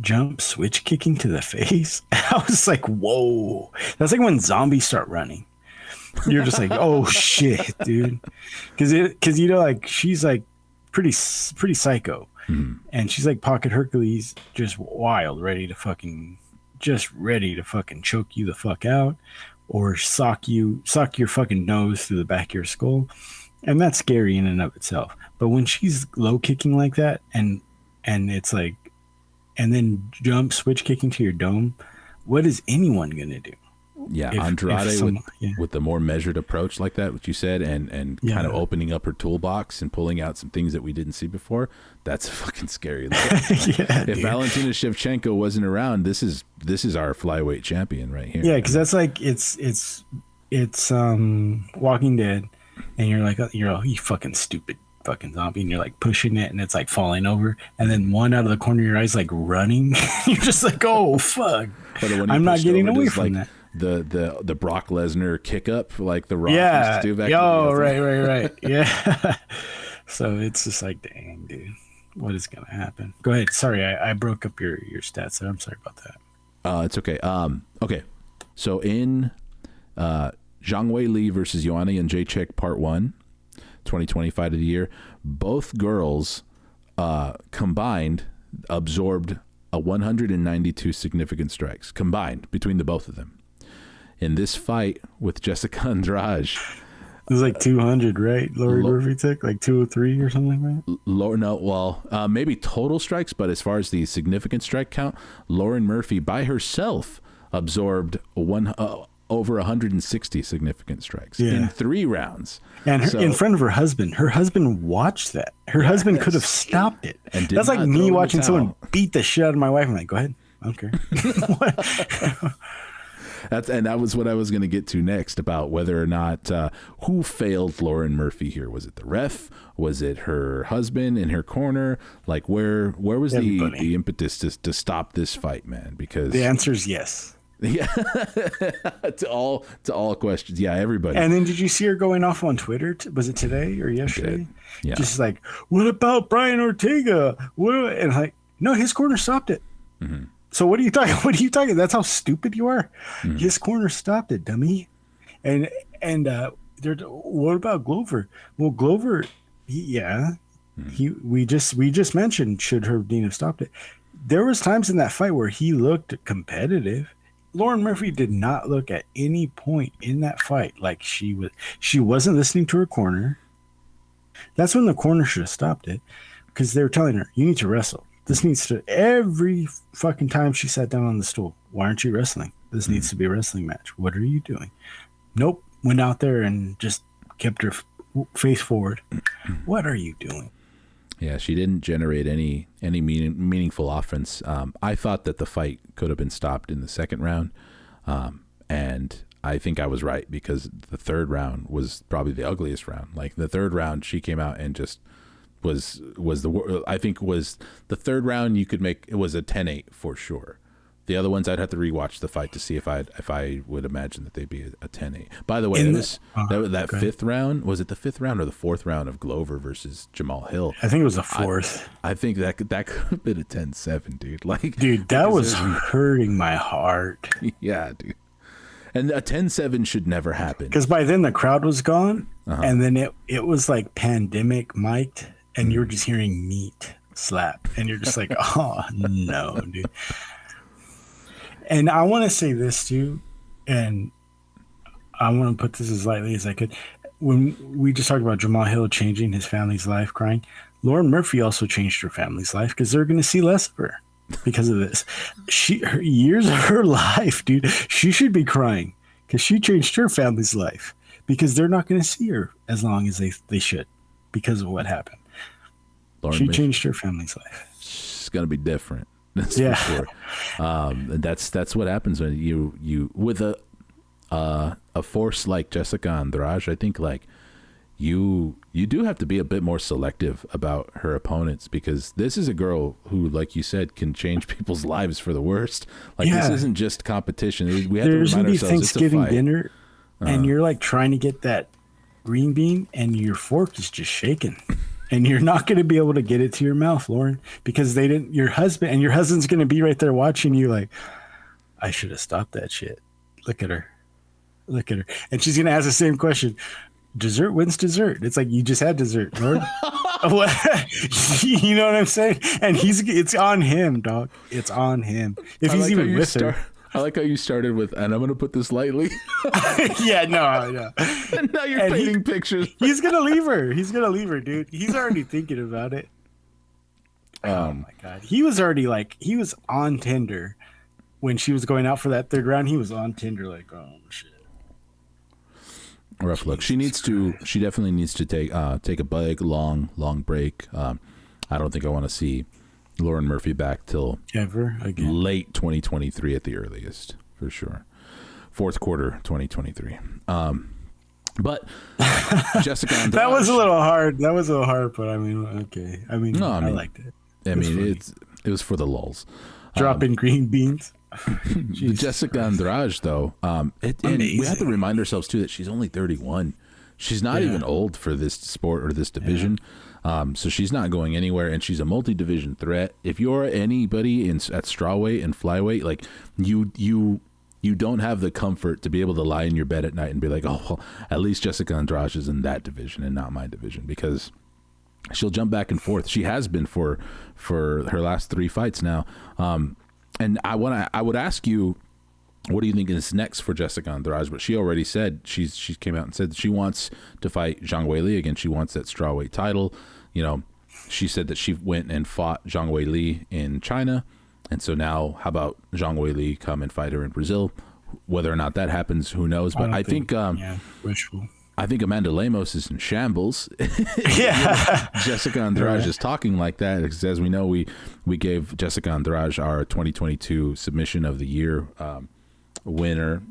jump switch kicking to the face. I was like, whoa. That's like when zombies start running. You're just like, oh shit, dude. Because you know, like she's like pretty psycho, and she's like Pocket Hercules, just wild, ready to fucking choke you the fuck out, or sock your fucking nose through the back of your skull, and that's scary in and of itself. But when she's low kicking like that, and it's like, and then jump switch kicking to your dome, what is anyone gonna do? Yeah, Andrade with the more measured approach like that, what you said, and kind of opening up her toolbox and pulling out some things that we didn't see before. That's fucking scary. If Valentina Shevchenko wasn't around, this is our flyweight champion right here. Yeah, because that's like it's Walking Dead, and you're like, you fucking stupid fucking zombie, and you're like pushing it, and it's like falling over, and then one out of the corner of your eyes like running. You're just like, oh fuck, I'm not getting away from that. The Brock Lesnar kick up like the Rock used to do back right. Yeah. So it's just like, dang, dude, what is gonna happen? Go ahead. Sorry, I broke up your stats there. I'm sorry about that. It's okay. Okay. So in Zhang Wei Li versus Joanna Jędrzejczyk Part 1, 2020 Fight of the Year, both girls combined absorbed 192 significant strikes combined between the both of them. In this fight with Jessica Andrade, it was like 200, right? Lauren Murphy took like 203 or something like that. Maybe total strikes, but as far as the significant strike count, Lauren Murphy by herself absorbed over 160 significant strikes in 3 rounds, and in front of her husband. Her husband watched that. Her husband could have stopped it. That's like me watching someone beat the shit out of my wife. I'm like, go ahead, I don't care. That was what I was going to get to next about whether or not who failed Lauren Murphy here. Was it the ref? Was it her husband in her corner? Like where was the impetus to stop this fight, man? Because the answer is yes. Yeah, to all questions. Yeah, everybody. And then did you see her going off on Twitter? Was it today or yesterday? Yeah. Just like, what about Brian Ortega? And like, no, his corner stopped it. Mm-hmm. So what are you talking? What are you talking? That's how stupid you are. Mm-hmm. His corner stopped it, dummy. And what about Glover? Well, Glover, we just mentioned should Herb Dean have stopped it. There was times in that fight where he looked competitive. Lauren Murphy did not look at any point in that fight like she wasn't listening to her corner. That's when the corner should have stopped it, because they were telling her, you need to wrestle. This needs to, every fucking time she sat down on the stool, why aren't you wrestling? This needs to be a wrestling match. What are you doing? Nope. Went out there and just kept her face forward. What are you doing? Yeah, she didn't generate any meaningful offense. I thought that the fight could have been stopped in the second round, and I think I was right, because the third round was probably the ugliest round. Like the third round, she came out and just was the third round you could make. It was a 10-8 for sure. The other ones I'd have to rewatch the fight to see if I would imagine that they'd be a 10-8. By the way, that fifth round, was it the fifth round or the fourth round of Glover versus Jamaal Hill? I think it was the fourth. I think that could have been a 10-7, dude. Like, dude, that was hurting my heart. Yeah, dude. And a 10-7 should never happen, because by then the crowd was gone, and then it was like pandemic mic'd, and you were just hearing meat slap, and you're just like, oh no, dude. And I want to say this too, and I want to put this as lightly as I could. When we just talked about Jamaal Hill changing his family's life, crying, Lauren Murphy also changed her family's life, because they're going to see less of her because of this. Her years of her life, dude, she should be crying, because she changed her family's life, because they're not going to see her as long as they should, because of what happened. She changed her family's life. It's going to be different. That's for sure. And that's what happens when you with a force like Jessica Andrade, I think like you do have to be a bit more selective about her opponents, because this is a girl who, like you said, can change people's lives for the worst. Like this isn't just competition. We have There's to gonna remind be ourselves Thanksgiving it's a fight. dinner, and you're like trying to get that green bean, and your fork is just shaking, and you're not going to be able to get it to your mouth, Lauren, because they didn't. Your husband's going to be right there watching you, like, I should have stopped that shit. Look at her, and she's going to ask the same question. Dessert wins dessert. It's like, you just had dessert, Lord. You know what I'm saying? And it's on him, dog. It's on him. If he's even with her. I like how you started with, and I'm going to put this lightly. Yeah, no. And now you're painting pictures. He's going to leave her, dude. He's already thinking about it. Oh my God. He was on Tinder when she was going out for that third round. He was on Tinder like, oh shit. Rough look. She definitely needs to take a big long break. I don't think I want to see Lauren Murphy back till ever again. Late 2023 at the earliest, for sure. Fourth quarter 2023. But Jessica Andrade, that was a little hard, but I mean, okay. I mean, I liked it. It was for the lulls. Dropping green beans. Jessica Andrade, though, and we have to remind ourselves too that she's only 31. She's not even old for this sport or this division. So she's not going anywhere, and she's a multi-division threat. If you're anybody at strawweight and flyweight, like you don't have the comfort to be able to lie in your bed at night and be like, oh, well, at least Jessica Andrade is in that division and not my division, because she'll jump back and forth. She has been for her last 3 fights now. And I would ask you, what do you think is next for Jessica Andrade? But she already said she came out and said that she wants to fight Zhang Weili again. She wants that strawweight title. You know, she said that she went and fought Zhang Weili in China, and so now how about Zhang Weili come and fight her in Brazil? Whether or not that happens, who knows? But I think wishful. I think Amanda Lemos is in shambles. Yeah. Jessica Andrade is talking like that, because as we know, we gave Jessica Andrade our 2022 submission of the year winner.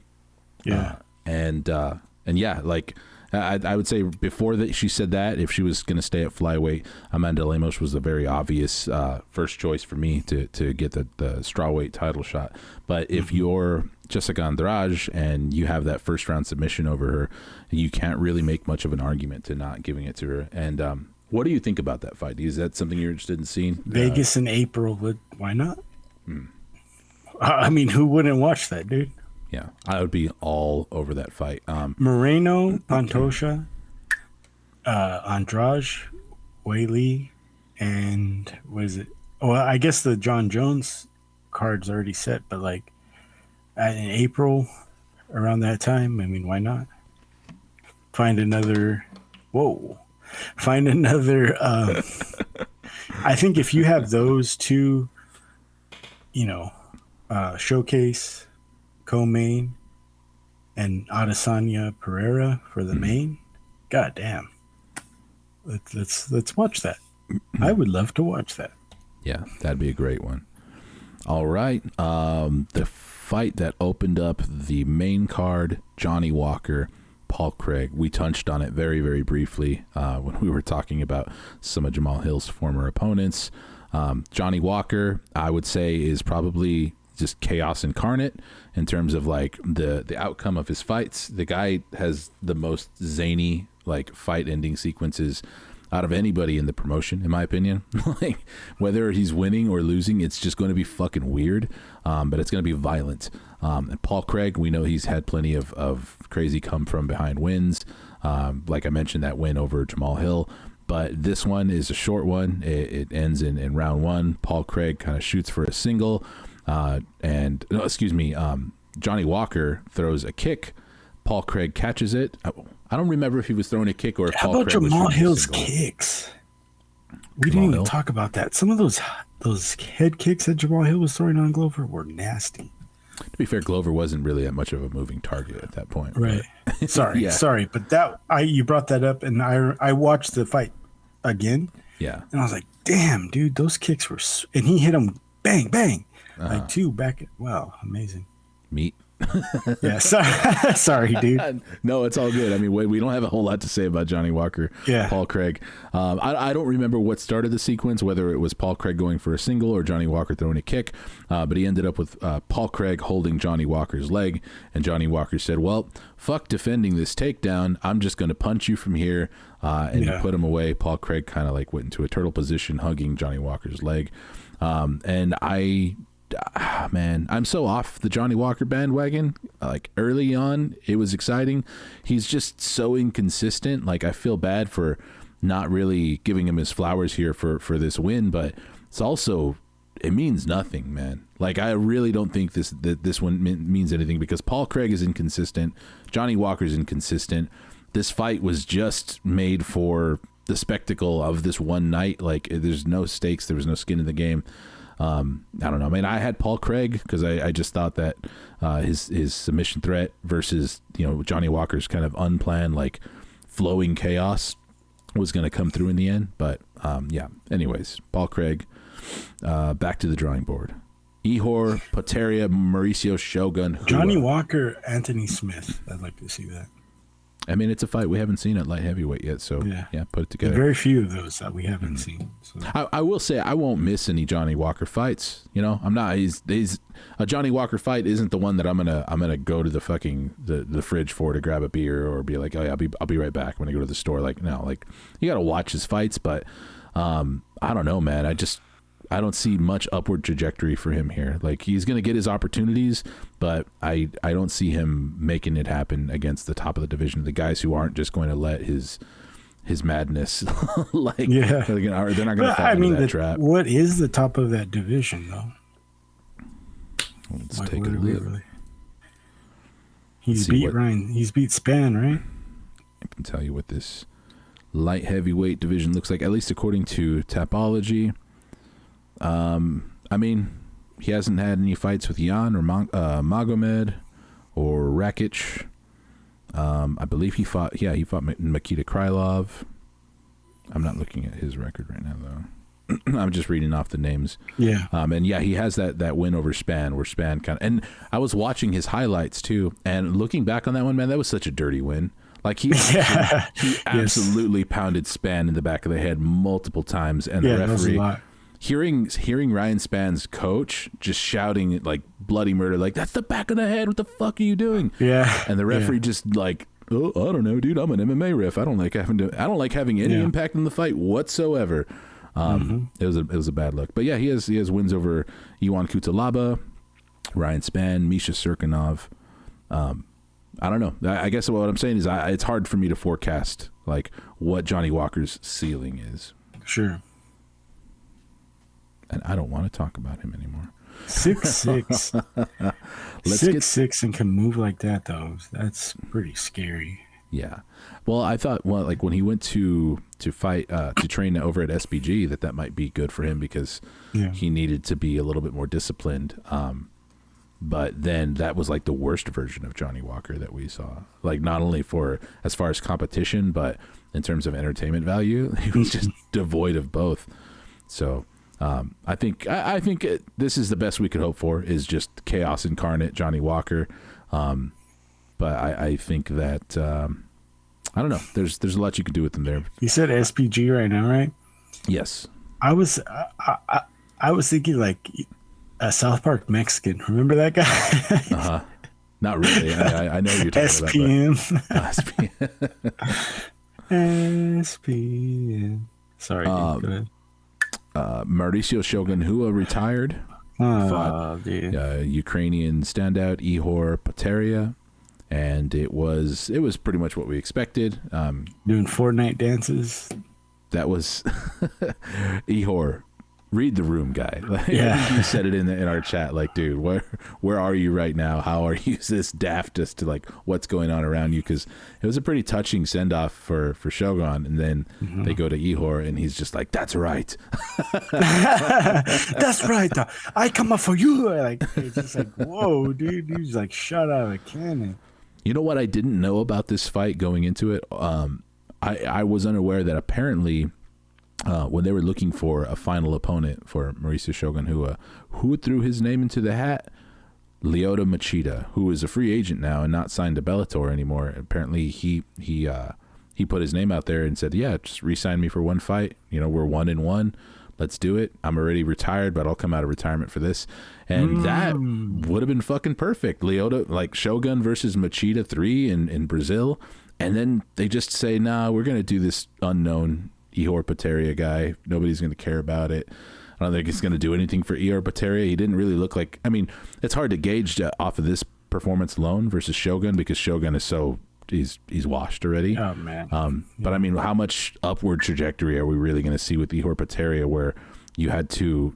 Yeah. And yeah, like I would say before that she said that if she was going to stay at flyweight, Amanda Lemos was a very obvious first choice for me to get the strawweight title shot. But if you're Jessica Andrade and you have that first round submission over her, you can't really make much of an argument to not giving it to her. And what do you think about that fight? Is that something you're interested in seeing? Vegas in April, why not? I mean, who wouldn't watch that, dude? Yeah, I would be all over that fight. Moreno, Pantoja, Andrade, Weili, and what is it? Well, I guess the John Jones card's already set, but like in April, around that time, I mean, why not? Find another. I think if you have those two, Showcase, co-main, and Adesanya Pereira for the main, god damn, let's watch that. I would love to watch that. Yeah, that'd be a great one. All right, the fight that opened up the main card, Johnny Walker, Paul Craig. We touched on it very, very briefly when we were talking about some of Jamaal Hill's former opponents. Johnny Walker, I would say, is probably just chaos incarnate in terms of like the outcome of his fights. The guy has the most zany like fight ending sequences out of anybody in the promotion, in my opinion. Like whether he's winning or losing, it's just going to be fucking weird, but it's going to be violent. And Paul Craig, we know he's had plenty of crazy come from behind wins. Like I mentioned, that win over Jamaal Hill. But this one is a short one. It ends in round one. Paul Craig kind of shoots for a single. Johnny Walker throws a kick. Paul Craig catches it. I don't remember if he was throwing a kick or if How Paul about Craig was Jamaal shooting Hill's a single. kicks? We didn't even talk about that. Some of those head kicks that Jamaal Hill was throwing on Glover were nasty. To be fair, Glover wasn't really that much of a moving target at that point. Right. Sorry, but you brought that up, and I watched the fight again. Yeah. And I was like, damn, dude, those kicks were, and he hit them bang, bang, like two back. Wow, amazing. Meat. Yeah, sorry, dude. No, it's all good. I mean, we don't have a whole lot to say about Johnny Walker. Yeah. Paul Craig. I don't remember what started the sequence, whether it was Paul Craig going for a single or Johnny Walker throwing a kick, but he ended up with Paul Craig holding Johnny Walker's leg, and Johnny Walker said, well, fuck defending this takedown. I'm just going to punch you from here, and he put him away. Paul Craig kind of like went into a turtle position, hugging Johnny Walker's leg. And man, I'm so off the Johnny Walker bandwagon. Like early on, it was exciting. He's just so inconsistent. Like I feel bad for not really giving him his flowers here for this win, but it's also, it means nothing, man. Like I really don't think this one means anything because Paul Craig is inconsistent. Johnny Walker's inconsistent. This fight was just made for the spectacle of this one night. Like there's no stakes. There was no skin in the game. I don't know. I mean, I had Paul Craig because I just thought that his submission threat versus, Johnny Walker's kind of unplanned, like flowing chaos was going to come through in the end. But yeah, anyways, Paul Craig, back to the drawing board. Ihor Potieria, Mauricio Shogun. Johnny Walker, Anthony Smith. I'd like to see that. I mean, it's a fight we haven't seen at light heavyweight yet, so yeah put it together. Very few of those that we haven't seen. So. I will say I won't miss any Johnny Walker fights. I'm not. He's a Johnny Walker fight isn't the one that I'm gonna go to the fucking the fridge for to grab a beer or be like, oh yeah, I'll be right back when I go to the store. Like no, like you got to watch his fights, but I don't know, man. I don't see much upward trajectory for him here. Like he's going to get his opportunities, but I don't see him making it happen against the top of the division. The guys who aren't just going to let his madness, they're not going to fall into that trap. What is the top of that division though? Let's take a look. He's beat Span, right? I can tell you what this light heavyweight division looks like, at least according to Tapology. I mean, he hasn't had any fights with Jan or Magomed or Rakic. I believe he fought Makita Krylov. I'm not looking at his record right now, though. I'm just reading off the names. Yeah. And yeah, he has that win over Span, where Span and I was watching his highlights too, and looking back on that one, man, that was such a dirty win. Like he absolutely pounded Span in the back of the head multiple times, and the referee. Hearing Ryan Span's coach just shouting like bloody murder, like that's the back of the head. What the fuck are you doing? Yeah. And the referee just like, oh, I don't know, dude. I'm an MMA ref. I don't like having any impact in the fight whatsoever. It was a bad look. But yeah, he has wins over Iwan Kutalaba, Ryan Span, Misha Serkinov. I don't know. I guess what I'm saying is it's hard for me to forecast like what Johnny Walker's ceiling is. Sure. And I don't want to talk about him anymore. 6'6". 6'6" and can move like that though. That's pretty scary. Yeah. Well, I thought like when he went to fight to train over at SBG that might be good for him because he needed to be a little bit more disciplined. But then that was like the worst version of Johnny Walker that we saw. Like not only for as far as competition, but in terms of entertainment value, he was just devoid of both. So I think this is the best we could hope for is just chaos incarnate Johnny Walker. But I think that I don't know. There's a lot you can do with them there. You said SPG right now, right? Yes. I was thinking like a South Park Mexican. Remember that guy? Not really. I know you're talking SPM. about. SPM. SPM. Sorry. Go ahead. Mauricio Shogun Hua retired. Fought Ukrainian standout Ihor Potieria, and it was pretty much what we expected. Doing Fortnite dances. That was Ihor. Read the room, guy. Like, you said it in our chat. Like, dude, where are you right now? How are you this daft as to like what's going on around you? Because it was a pretty touching send off for Shogun, and then they go to Ihor, and he's just like, "That's right, that's right. I come up for you." Like it's just like, whoa, dude. He's like shot out of a cannon. You know what I didn't know about this fight going into it? I was unaware that apparently. When they were looking for a final opponent for Mauricio Shogun Hua, who threw his name into the hat? Lyoto Machida, who is a free agent now and not signed to Bellator anymore. Apparently, he put his name out there and said, "Yeah, just re-sign me for one fight. We're 1-1. Let's do it. I'm already retired, but I'll come out of retirement for this." And that would have been fucking perfect. Lyoto, like Shogun versus Machida 3 in Brazil, and then they just say, "Nah, we're gonna do this unknown Ihor Potieria guy. Nobody's gonna care about it." I don't think he's going to do anything for Ihor Potieria. He didn't really look like... I mean, it's hard to gauge off of this performance alone versus Shogun because Shogun is so... He's washed already. Oh, man. But, I mean, how much upward trajectory are we really going to see with Ihor Potieria where you had to...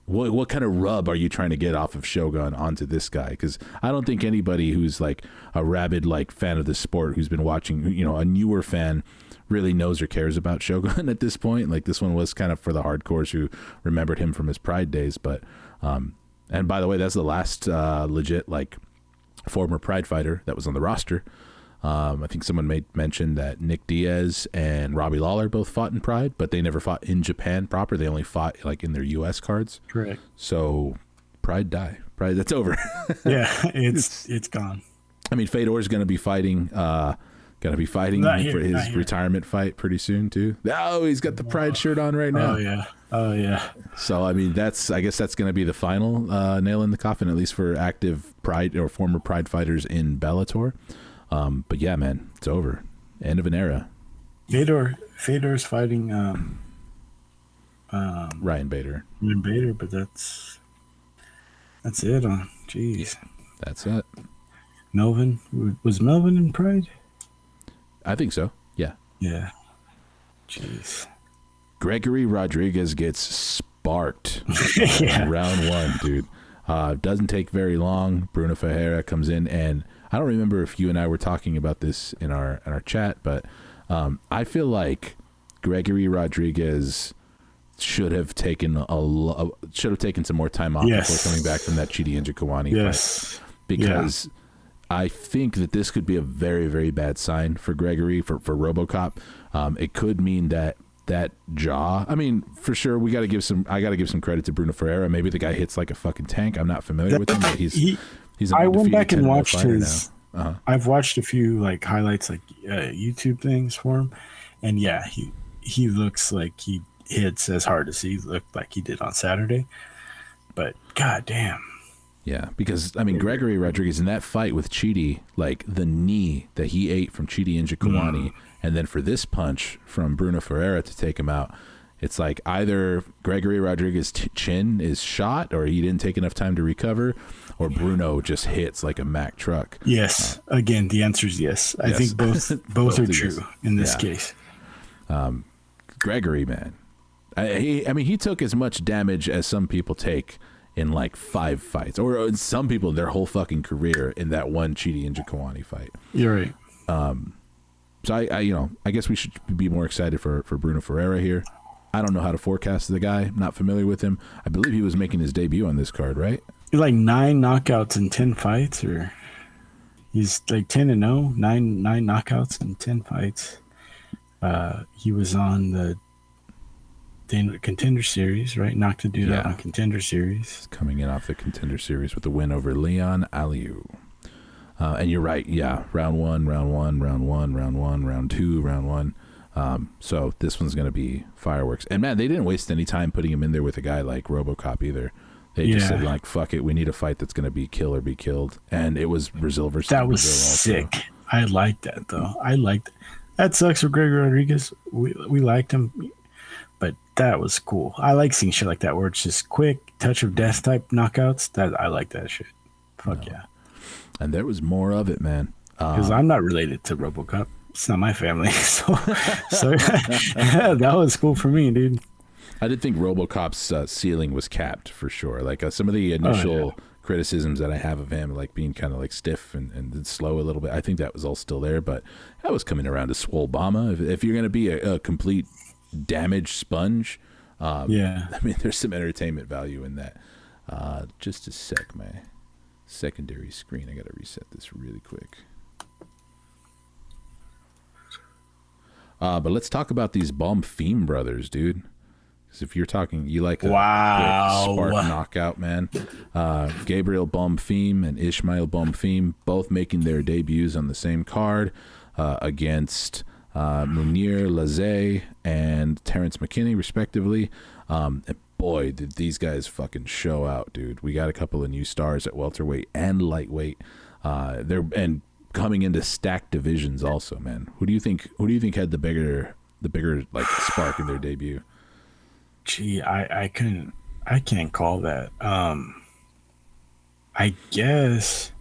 what kind of rub are you trying to get off of Shogun onto this guy? Because I don't think anybody who's, like, a rabid, like, fan of the sport who's been watching, a newer fan... really knows or cares about Shogun at this point. Like, this one was kind of for the hardcores who remembered him from his Pride days. But and by the way, that's the last legit like former Pride fighter that was on the roster. I think someone made mention that Nick Diaz and Robbie Lawler both fought in Pride, but they never fought in Japan proper. They only fought like in their US cards. Correct. So Pride, that's over. Yeah, it's gone. I mean, Fedor's going to be fighting for his retirement fight pretty soon too. Oh, he's got the Pride shirt on right now. Oh yeah. So I mean, I guess that's going to be the final nail in the coffin, at least for active Pride or former Pride fighters in Bellator. But yeah, man, it's over. End of an era. Fedor's fighting Ryan Bader. But that's it. Jeez. That's it. Melvin was Melvin in Pride? I think so. Yeah. Yeah. Jeez. Gregory Rodriguez gets sparked Yeah. in round 1, dude. Doesn't take very long. Bruno Ferreira comes in, and I don't remember if you and I were talking about this in our chat, but I feel like Gregory Rodriguez should have taken some more time off before coming back from that Chidi Njokuani fight. Because I think that this could be a very, very bad sign for Gregory, for RoboCop. It could mean that jaw. I mean, for sure, I got to give some credit to Bruno Ferreira. Maybe the guy hits like a fucking tank. I'm not familiar with him, but he's I went back and watched his. Uh-huh. I've watched a few like highlights, like YouTube things for him, and yeah, he looks like he hits as hard as he looked like he did on Saturday. But goddamn. Yeah, because, I mean, Gregory Rodriguez in that fight with Chidi, like the knee that he ate from Chidi Njokuani, and then for this punch from Bruno Ferreira to take him out, it's like either Gregory Rodriguez's chin is shot or he didn't take enough time to recover, or Bruno just hits like a Mack truck. Yes. Again, the answer is yes. I think both are true in this case. Gregory, man. I mean, he took as much damage as some people take in like 5 fights, or some people their whole fucking career in that one Chidi Njokuani fight. You're right. So I guess we should be more excited for Bruno Ferreira here. I don't know how to forecast the guy. I'm not familiar with him. I believe he was making his debut on this card, right? Like 9 knockouts in 10 fights, or he's like 10-0, 9 knockouts in 10 fights. He was on the Contender Series, right? Knocked a dude out on Contender Series. Coming in off the Contender Series with the win over Leon Aliu. And you're right, yeah. Round 1, round 1, round 1, round 1, round 2, round 1. So this one's going to be fireworks. And man, they didn't waste any time putting him in there with a guy like RoboCop either. They just said like, fuck it, we need a fight that's going to be kill or be killed. And it was Brazil versus That was Brazil sick. Also. I liked that though. That sucks for Gregory Rodriguez. We liked him. But that was cool. I like seeing shit like that where it's just quick, touch of death type knockouts. That I like that shit. Fuck yeah. And there was more of it, man. Because I'm not related to RoboCop. It's not my family. So that was cool for me, dude. I did think RoboCop's ceiling was capped for sure. Like some of the initial criticisms that I have of him, like being kind of like stiff and slow a little bit, I think that was all still there. But that was coming around to Swole Bama. If you're going to be a complete damaged sponge, I mean, there's some entertainment value in that. Just a sec, my secondary screen. I got to reset this really quick. But let's talk about these Bonfim brothers, dude. Because if you're talking, you like a Wow. quick spark knockout, man. Gabriel Bonfim and Ishmael Bonfim both making their debuts on the same card against Munir Lazzez and Terrence McKinney, respectively. And boy, did these guys fucking show out, dude. We got a couple of new stars at welterweight and lightweight. They're coming into stacked divisions also, man. Who do you think had the bigger like spark in their debut? Gee, I can't call that. I guess,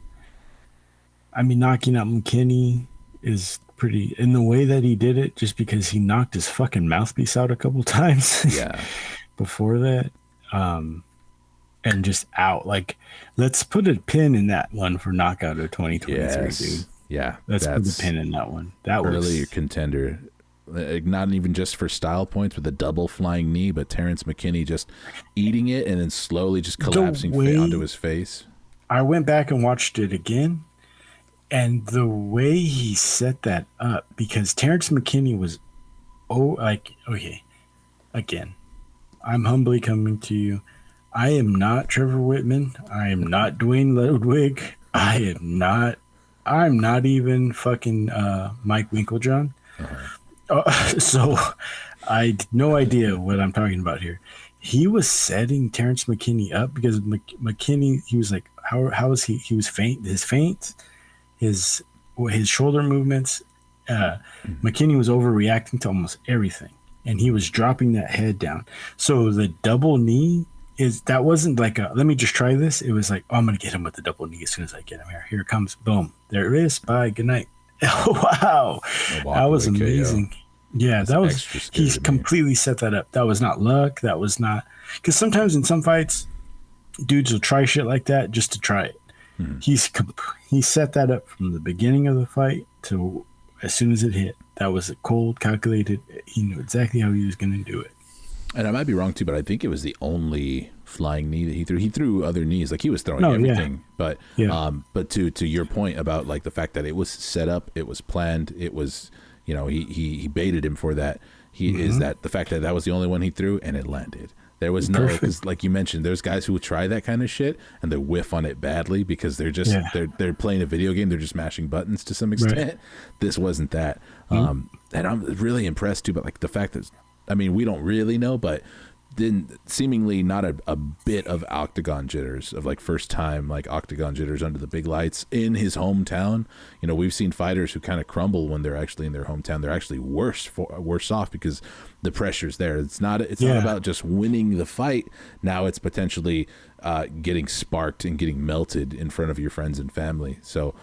I mean, knocking out McKinney is pretty, in the way that he did it, just because he knocked his fucking mouthpiece out a couple times. Yeah. Before that, and just out. Like, let's put a pin in that one for knockout of 2023, Yes. dude. Yeah, Let's put a pin in that one. That early was contender. Not even just for style points with a double flying knee, but Terrence McKinney just eating it and then slowly just collapsing onto his face. I went back and watched it again, and the way he set that up, because Terrence McKinney was, okay, again, I'm humbly coming to you. I am not Trevor Whitman. I am not Dwayne Ludwig. I'm not even fucking Mike Winklejohn. So I had no idea what I'm talking about here. He was setting Terrence McKinney up because McKinney, he was like, how was he? He was his feints, his shoulder movements. McKinney was overreacting to almost everything, and he was dropping that head down. So the double knee wasn't like let me just try this. It was like, oh, I'm gonna get him with the double knee as soon as I get him here. Here it comes, boom, there it is. Bye, good night. Wow, that was amazing. KO. Yeah, that was, he's completely set that up. That was not luck. That was not, because sometimes in some fights, dudes will try shit like that just to try it. He set that up from the beginning of the fight to as soon as it hit. That was cold, calculated. He knew exactly how he was going to do it. And I might be wrong too, but I think it was the only flying knee that he threw. He threw other knees, like he was throwing everything. Yeah. But to your point about like the fact that it was set up, it was planned, it was, you know, he baited him for that. Is that the fact that was the only one he threw and it landed. There was no, because like you mentioned, there's guys who would try that kind of shit and they whiff on it badly because they're just they're playing a video game. They're just mashing buttons to some extent. Right. This wasn't that. And I'm really impressed too. But like the fact that, I mean, we don't really know, but then seemingly not a bit of octagon jitters, of like first time like octagon jitters under the big lights in his hometown. You know, we've seen fighters who kind of crumble when they're actually in their hometown. They're actually worse off because the pressure's there. It's not about just winning the fight. Now it's potentially getting sparked and getting melted in front of your friends and family. So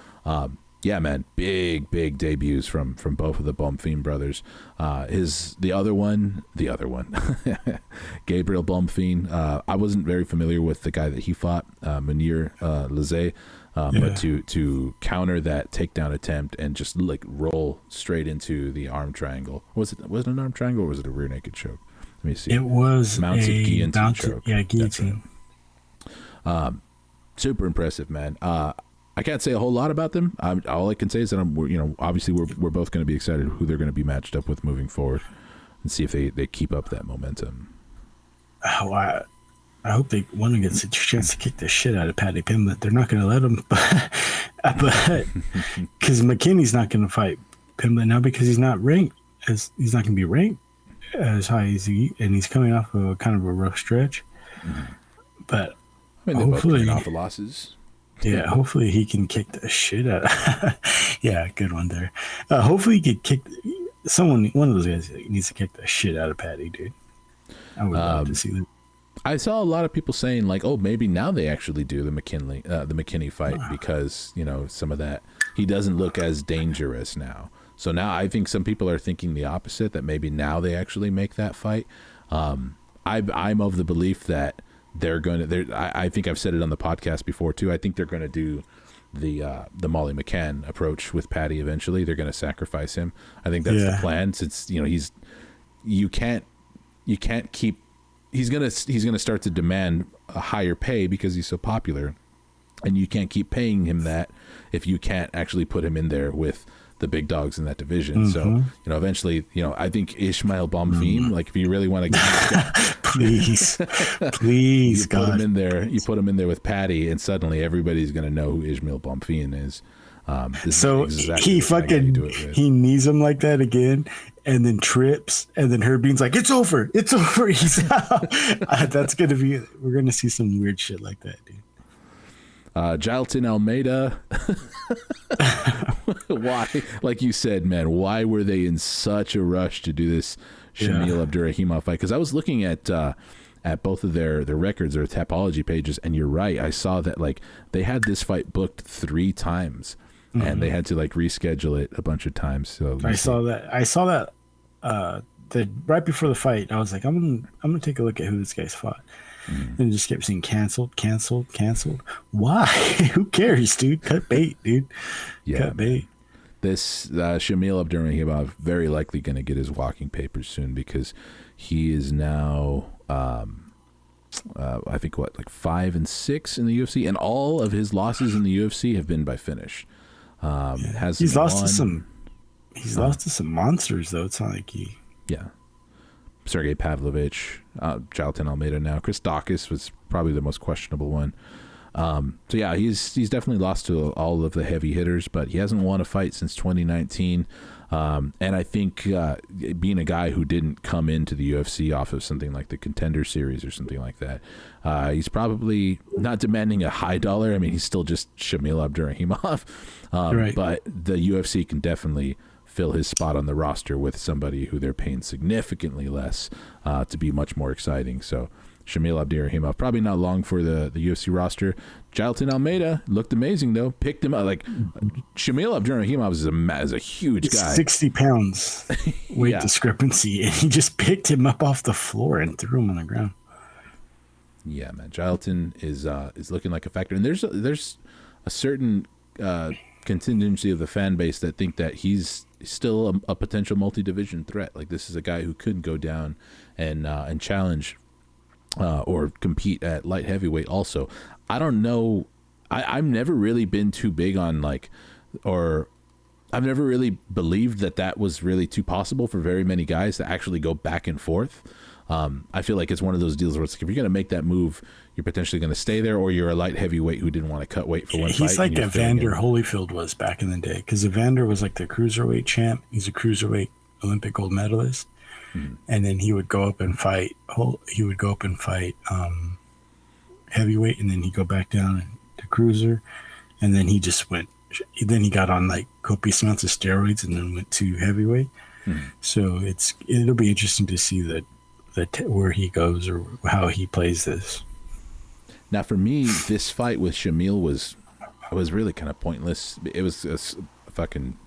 yeah, man, big debuts from both of the Bonfim brothers. The other one, Gabriel Bonfim. I wasn't very familiar with the guy that he fought, Munir Lazzez, but to counter that takedown attempt and just like roll straight into the arm triangle. Was it an arm triangle or was it a rear naked choke? Let me see. It was mounted guillotine choke. Yeah, guillotine. Super impressive, man. I can't say a whole lot about them. All I can say is that obviously we're both going to be excited who they're going to be matched up with moving forward, and see if they keep up that momentum. Oh, I hope one gets a chance to kick the shit out of Paddy Pimblett. They're not going to let him, but because McKinney's not going to fight Pimblett now because he's not ranked he's not going to be ranked as high as and he's coming off of kind of a rough stretch. But I mean, hopefully off the losses. Yeah, hopefully he can kick the shit out of yeah, good one there. Hopefully he could kick one of those guys needs to kick the shit out of Paddy, dude. I would love to see that. I saw a lot of people saying like, oh, maybe now they actually do the McKinney fight because, you know, some of that, he doesn't look as dangerous now. So now I think some people are thinking the opposite, that maybe now they actually make that fight. I'm of the belief that I think I've said it on the podcast before too. I think they're going to do the Molly McCann approach with Paddy eventually. They're going to sacrifice him. I think that's the plan, since you know he's going to start to demand a higher pay because he's so popular. And you can't keep paying him that if you can't actually put him in there with the big dogs in that division. So, eventually, I think Ismail Bonfim, like if you really want to please, you put him in there. You put him in there with Patty, and suddenly everybody's going to know who Ismail Bonfim is. So exactly he knees him like that again, and then trips, and then Herbean's like, "It's over, he's out." We're gonna see some weird shit like that, dude. Jailton Almeida. Why, like you said, man, why were they in such a rush to do this Shamil Abdurakhimov fight? Because I was looking at both of their records or Tapology pages, and you're right. I saw that like they had this fight booked 3 times, and they had to like reschedule it a bunch of times. So I saw that right before the fight. I was like, I'm gonna take a look at who this guy's fought. And it just kept saying canceled. Why? Who cares, dude? Cut bait, dude. Cut bait. This Shamil Abdurakhimov very likely going to get his walking papers soon, because he is now, I think, like 5-6 in the UFC, and all of his losses in the UFC have been by finish. He's lost to some monsters, though. It's not like he. Yeah. Sergey Pavlovich, Jailton Almeida now. Chris Dawkins was probably the most questionable one. So yeah, he's definitely lost to all of the heavy hitters, but he hasn't won a fight since 2019. And I think being a guy who didn't come into the UFC off of something like the Contender Series or something like that, he's probably not demanding a high dollar. I mean, he's still just Shamil Abdurakhimov. Right. But the UFC can definitely fill his spot on the roster with somebody who they're paying significantly less to be much more exciting. So Shamil Abdurakhimov, probably not long for the UFC roster. Jailton Almeida looked amazing, though. Picked him up. Like, Shamil Abdurakhimov is a huge guy. 60 pounds weight discrepancy, and he just picked him up off the floor and threw him on the ground. Yeah, man. Jailton is looking like a factor. And there's a certain contingency of the fan base that think that he's still a potential multi-division threat. Like, this is a guy who could go down and challenge or compete at light heavyweight also. I don't know. I've never really been too big on I've never really believed that was really too possible for very many guys to actually go back and forth. I feel like it's one of those deals where it's like, if you're going to make that move, you're potentially going to stay there, or you're a light heavyweight who didn't want to cut weight for one fight. He's like Evander Holyfield was back in the day, because Evander was like the cruiserweight champ. He's a cruiserweight Olympic gold medalist. And then he would go up and fight. Heavyweight, and then he'd go back down to cruiser, and then he just went. Then he got on like copious amounts of steroids, and then went to heavyweight. So it'll be interesting to see where he goes or how he plays this. Now, for me, this fight with Shamil was really kind of pointless. It was a fucking.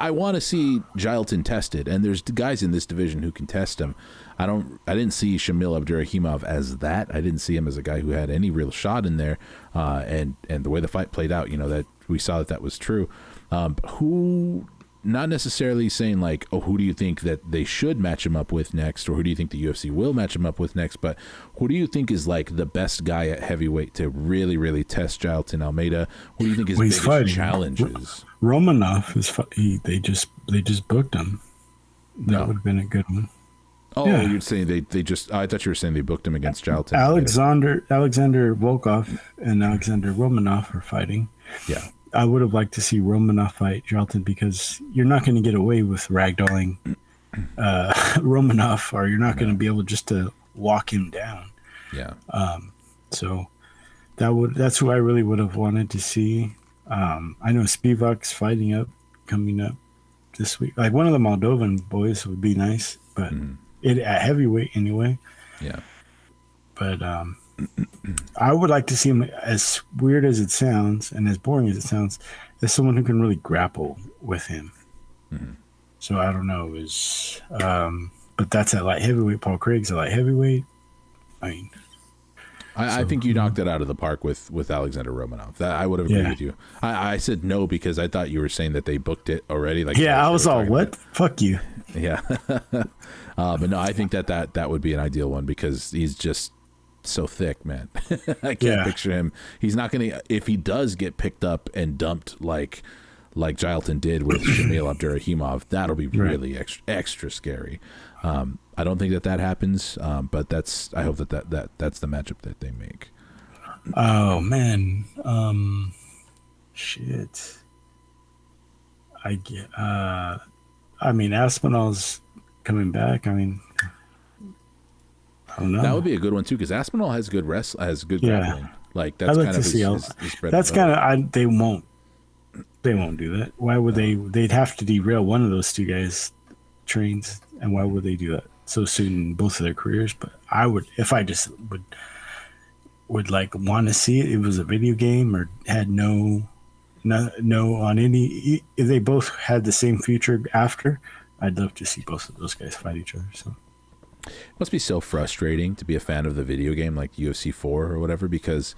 I want to see Jailton tested, and there's guys in this division who can test him. I didn't see Shamil Abdurakhimov as that. I didn't see him as a guy who had any real shot in there. And the way the fight played out, that we saw that was true. Who, not necessarily saying like, oh, who do you think that they should match him up with next, or who do you think the UFC will match him up with next, but who do you think is like the best guy at heavyweight to really, really test Jailton Almeida? Who do you think his biggest challenge is? Romanov is. They just booked him. That would have been a good one. Oh, yeah. You're saying they just? I thought you were saying they booked him against Jailton. Alexander Volkov and Alexander Romanov are fighting. Yeah. I would have liked to see Romanov fight Jailton, because you're not going to get away with ragdolling Romanov, or you're not going to be able just to walk him down. Yeah. So that's who I really would have wanted to see. I know Spivak's coming up this week. Like, one of the Moldovan boys would be nice, but at heavyweight anyway. Yeah. But I would like to see him, as weird as it sounds and as boring as it sounds, as someone who can really grapple with him. So I don't know, but that's at light heavyweight. Paul Craig's at light heavyweight. I mean, I think you knocked it out of the park with Alexander Romanov. That I would have agreed with you. I said no because I thought you were saying that they booked it already. Like, I was all, what? Fuck you. Yeah. But no, I think that would be an ideal one, because he's just so thick, man. I can't Yeah. picture him. He's not gonna. If he does get picked up and dumped like Gilton did with Shamil Abdurrahimov, that'll be really extra scary. I don't think that happens, but I hope that's the matchup that they make. Oh man, shit. I mean, Aspinall's coming back. I mean, I don't know. That would be a good one too, because Aspinall has good grappling. Like that's kind of his bread that's and butter. kind of. They won't do that. Why would they? They'd have to derail one of those two guys' trains, and why would they do that so soon in both of their careers? But I would, if I just would like want to see it. It was a video game or had no on any. If they both had the same future after, I'd love to see both of those guys fight each other. So. It must be so frustrating to be a fan of the video game like UFC 4 or whatever, because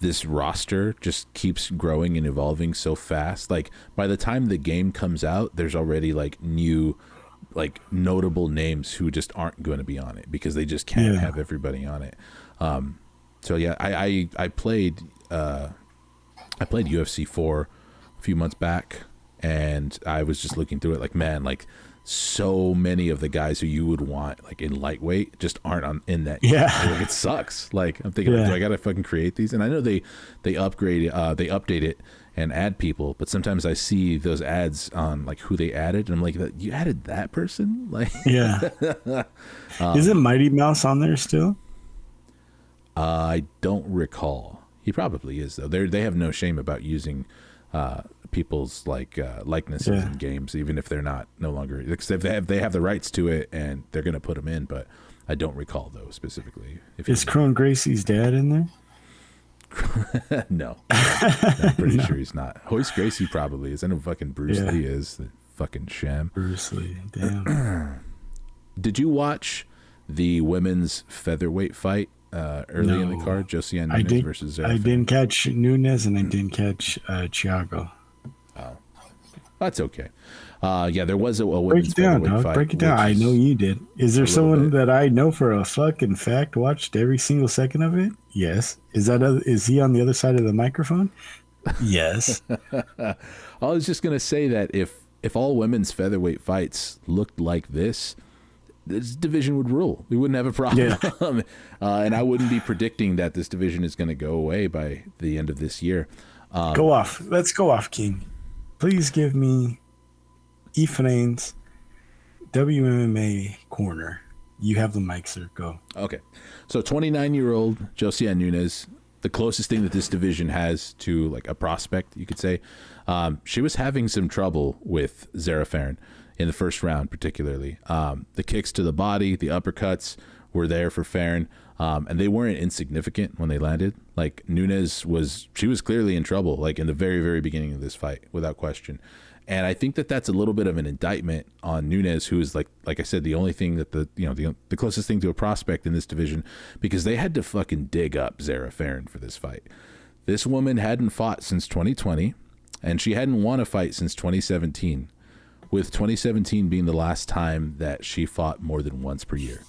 this roster just keeps growing and evolving so fast. Like by the time the game comes out, there's already like new, like notable names who just aren't going to be on it because they just can't have everybody on it. So yeah, I played UFC 4 a few months back, and I was just looking through it like, man, like so many of the guys who you would want like in lightweight just aren't in that. Like, it sucks. Like I'm thinking, do I gotta fucking create these? And I know they update it and add people, but sometimes I see those ads on like who they added, and I'm like, you added that person? Like, Isn't Mighty Mouse on there still? I don't recall. He probably is though. They have no shame about using people's like likenesses in games, even if they're no longer. Except they have the rights to it, and they're gonna put them in. But I don't recall though specifically. Is Crone Gracie's dad in there? No, I'm pretty sure he's not. Hoist Gracie probably is. I know fucking Bruce Lee is. The fucking sham. Bruce Lee, damn. Did you watch the women's featherweight fight early in the card? Josiane Nunes versus Zara. I didn't catch Nunes, and I didn't catch Thiago. Oh, that's okay. There was a women's Break it down, featherweight dog. fight. Break it down. I know you did. Is there someone that I know for a fucking fact watched every single second of it? Yes. Is he on the other side of the microphone? Yes. I was just gonna say that if all women's featherweight fights looked like this division would rule. We wouldn't have a problem. Yeah. And I wouldn't be predicting that this division is going to go away by the end of this year. Go off. Let's go off, King. Please give me Ephraim's WMMA corner. You have the mic, sir. Go. Okay. So 29-year-old Josiane Nunes, the closest thing that this division has to like a prospect, you could say. She was having some trouble with Zara Farron in the first round, particularly. The kicks to the body, the uppercuts were there for Farron, and they weren't insignificant when they landed. Like Nunes was clearly in trouble, like in the very, very beginning of this fight, without question. And I think that that's a little bit of an indictment on Nunes, who is like I said, the only thing that the closest thing to a prospect in this division, because they had to fucking dig up Zara Farron for this fight. This woman hadn't fought since 2020, and she hadn't won a fight since 2017. With 2017 being the last time that she fought more than once per year.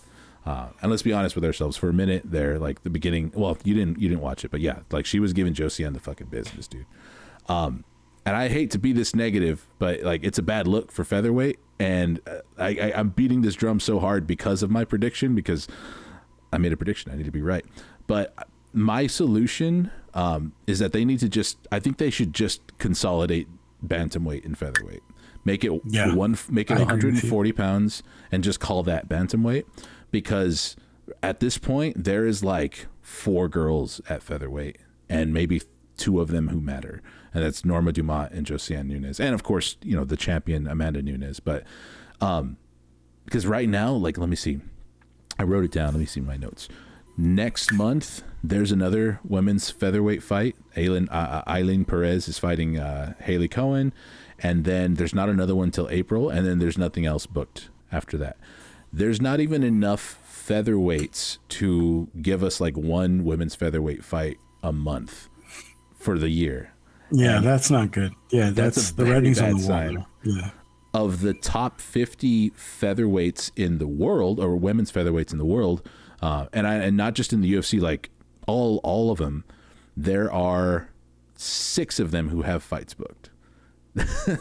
And let's be honest with ourselves for a minute there, like the beginning, well, you didn't watch it, but yeah, like she was giving Josiane the fucking business, dude. And I hate to be this negative, but like it's a bad look for featherweight. And I'm beating this drum so hard because of my prediction, because I made a prediction. I need to be right. But my solution is that I think they should just consolidate bantamweight and featherweight. Make it 140 pounds and just call that bantamweight, because at this point there is like 4 girls at featherweight and maybe 2 of them who matter, and that's Norma Dumont and Josiane Nunes, and of course the champion Amanda Nunes. But because right now, like, let me see, I wrote it down. Let me see my notes. Next month there's another women's featherweight fight. Eileen Perez is fighting Haley Cohen. And then there's not another one till April, and then there's nothing else booked after that. There's not even enough featherweights to give us like one women's featherweight fight a month for the year. Yeah, and that's not good. Yeah, that's the writing's on the wall. Yeah. Of the top 50 featherweights in the world, or women's featherweights in the world, And not just in the UFC, like all of them. There are 6 of them who have fights booked.